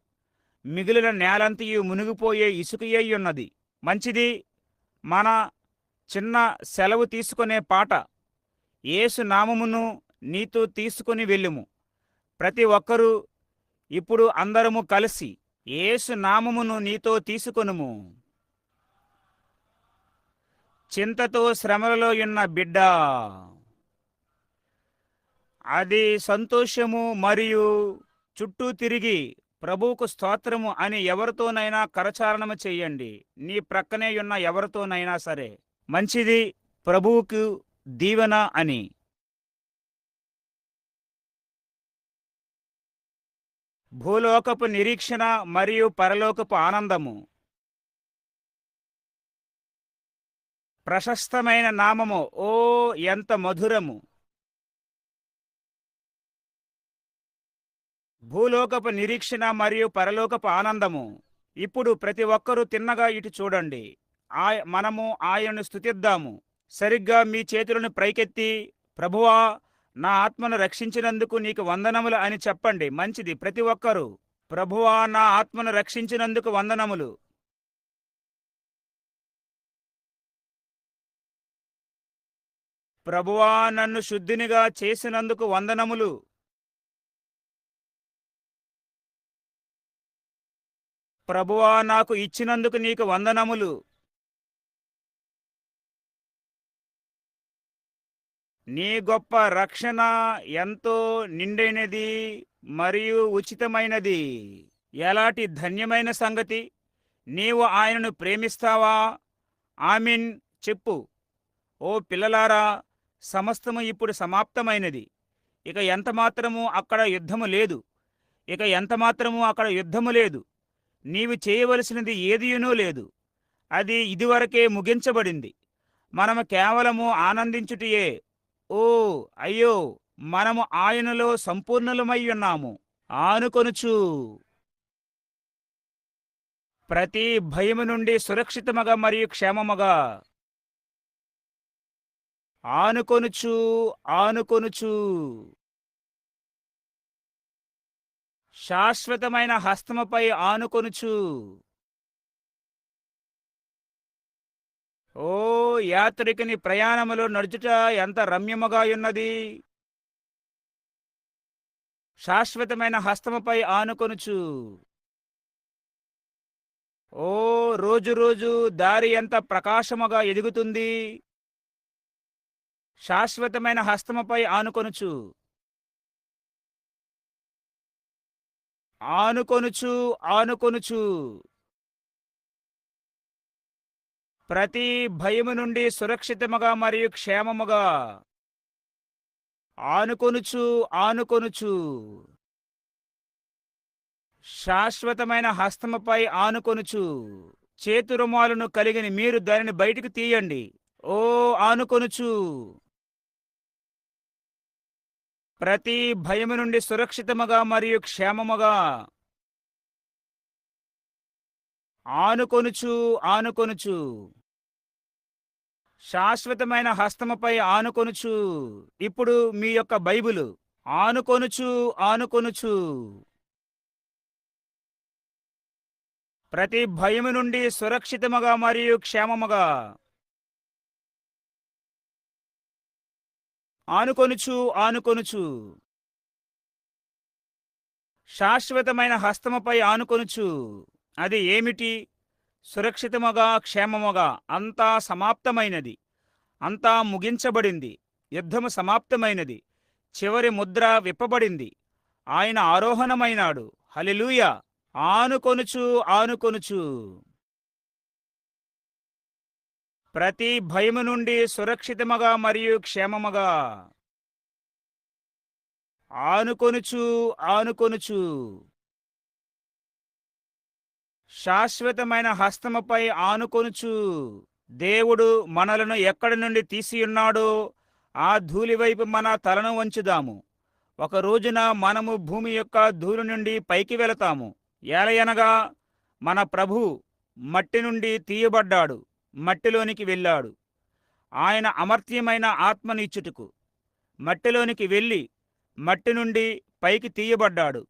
S1: మిగిలిన నేలంతయు మునిగిపోయే ఇసుకయ్యున్నది. మంచిది. మన చిన్న సెలవు తీసుకునే పాట, యేసు నామమును నీతో తీసుకుని వెళ్ళుము. ప్రతి ఒక్కరూ ఇప్పుడు అందరము కలిసి యేసు నామమును నీతో తీసుకొనుము. చింతతో శ్రమలలో ఉన్న బిడ్డ, అది సంతోషము మరియు చుట్టూ తిరిగి ప్రభువుకు స్తోత్రము అని ఎవరితోనైనా కరచాలనము చెయ్యండి. నీ ప్రక్కనే ఉన్న ఎవరితోనైనా సరే. మంచిది, ప్రభువుకు దీవెన అని. భూలోకపు నిరీక్షణ మరియు పరలోకపు ఆనందము. ప్రశస్తమైన నామము, ఓ ఎంత మధురము! భూలోకపు నిరీక్షణ మరియు పరలోకపు ఆనందము. ఇప్పుడు ప్రతి ఒక్కరూ తిన్నగా ఇటు చూడండి. మనము ఆయనను స్తుతిద్దాము. సరిగ్గా మీ చేతులను పైకెత్తి, ప్రభువా, నా ఆత్మను రక్షించినందుకు నీకు వందనములు అని చెప్పండి. మంచిది, ప్రతి ఒక్కరూ. ప్రభువా, నా ఆత్మను రక్షించినందుకు వందనములు. ప్రభువా, నన్ను శుద్ధినిగా చేసినందుకు వందనములు. ప్రభువా, నాకు ఇచ్చినందుకు నీకు వందనములు. నీ గొప్ప రక్షణ ఎంతో నిండైనది మరియు ఉచితమైనది. ఎలాంటి ధన్యమైన సంగతి! నీవు ఆయనను ప్రేమిస్తావా? ఆమీన్ చెప్పు. ఓ పిల్లలారా, సమస్తము ఇప్పుడు సమాప్తమైనది. ఇక ఎంతమాత్రము అక్కడ యుద్ధము లేదు. ఇక ఎంతమాత్రము అక్కడ యుద్ధము లేదు. నీవు చేయవలసినది ఏదియునూ లేదు. అది ఇదివరకే ముగించబడింది. మనము కేవలము ఆనందించుటయే. ఓ అయ్యో, మనము ఆయనలో సంపూర్ణులమై ఉన్నాము. ఆనుకొనుచు ప్రతి భయము నుండి సురక్షితముగా మరియు క్షేమముగా. ఆనుకొనుచు ఆనుకొనుచు శాశ్వతమైన హస్తముపై ఆనుకొనుచు. ఓ యాత్రికుని ప్రయాణములో నడుచుట ఎంత రమ్యముగా ఉన్నది! శాశ్వతమైన హస్తముపై ఆనుకొనుచు. ఓ రోజు రోజు దారి ఎంత ప్రకాశముగా ఎదుగుతుంది! శాశ్వతమైన హస్తముపై ఆనుకొనుచు. ఆనుకొనుచు ఆనుకొనుచు ప్రతి భయము నుండి సురక్షితముగా మరియు క్షేమముగా. ఆనుకొనుచు ఆనుకొనుచు శాశ్వతమైన హస్తముపై ఆనుకొనుచు. చేతు రుమాలును కలిగిన మీరు దానిని బయటకు తీయండి. ఓ ఆనుకొనుచు ప్రతి భయము నుండి సురక్షితముగా మరియు క్షేమముగా. ఆనుకొనుచు ఆనుకొనుచు శాశ్వతమైన హస్తముపై ఆనుకొనుచు. ఇప్పుడు మీ యొక్క బైబిలు. ఆనుకొనుచు ఆనుకొనుచు ప్రతి భయము నుండి సురక్షితముగా మరియు క్షేమముగా. ఆనుకొనుచు ఆనుకొనుచు శాశ్వతమైన హస్తముపై ఆనుకొనుచు. అది ఏమిటి? సురక్షితముగా క్షేమముగా. అంతా సమాప్తమైనది. అంతా ముగించబడింది. యుద్ధము సమాప్తమైనది. చివరి ముద్ర విప్పబడింది. ఆయన ఆరోహణమైనాడు. హల్లెలూయా! ఆనుకొనుచు ఆనుకొనుచు ప్రతి భయము నుండి సురక్షితముగా మరియు క్షేమముగా. ఆనుకొనుచు ఆనుకొనుచు శాశ్వతమైన హస్తముపై ఆనుకొనుచు. దేవుడు మనలను ఎక్కడి నుండి తీసియున్నాడో ఆ ధూళి వైపు మన తలను వంచుదాము. ఒక రోజున మనము భూమి యొక్క ధూళి నుండి పైకి వెళతాము. ఏలయనగా మన ప్రభు మట్టి నుండి తీయబడ్డాడు, మట్టిలోనికి వెళ్ళాడు. ఆయన అమర్త్యమైన ఆత్మను ఇచ్చుటకు మట్టిలోనికి వెళ్ళి మట్టి నుండి పైకి తీయబడ్డాడు.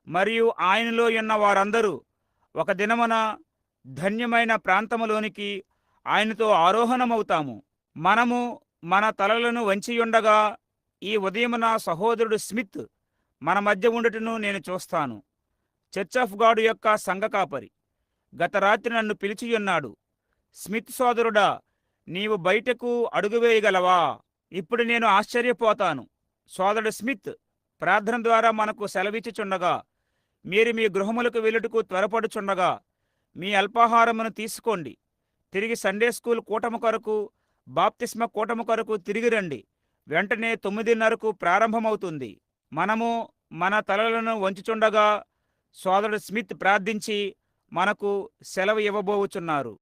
S1: మరియు ఆయనలో ఉన్న వారందరూ ఒక దినమున ధన్యమైన ప్రాంతములోనికి ఆయనతో ఆరోహణమవుతాము. మనము మన తలలను వంచియుండగా ఈ ఉదయమున సహోదరుడు స్మిత్ మన మధ్య ఉండుటను నేను చూస్తాను. చర్చ్ ఆఫ్ గాడ్ యొక్క సంఘ కాపరి గత రాత్రి నన్ను పిలిచియున్నాడు. స్మిత్ సోదరుడా, నీవు బయటకు అడుగువేయగలవా? ఇప్పుడు నేను ఆశ్చర్యపోతాను. సోదరుడు స్మిత్ ప్రార్థన ద్వారా మనకు సెలవిచ్చుచుండగా మీరు మీ గృహములకు వెళ్ళుటకు త్వరపడుచుండగా మీ అల్పాహారమును తీసుకోండి. తిరిగి సండే స్కూల్ కూటము కొరకు, బాప్తిస్మ కూటము కొరకు తిరిగి రండి. వెంటనే 9:30కు ప్రారంభమవుతుంది. మనము మన తలలను వంచుచుండగా సోదరుడు స్మిత్ ప్రార్థించి మనకు సెలవు ఇవ్వబోవుచున్నారు.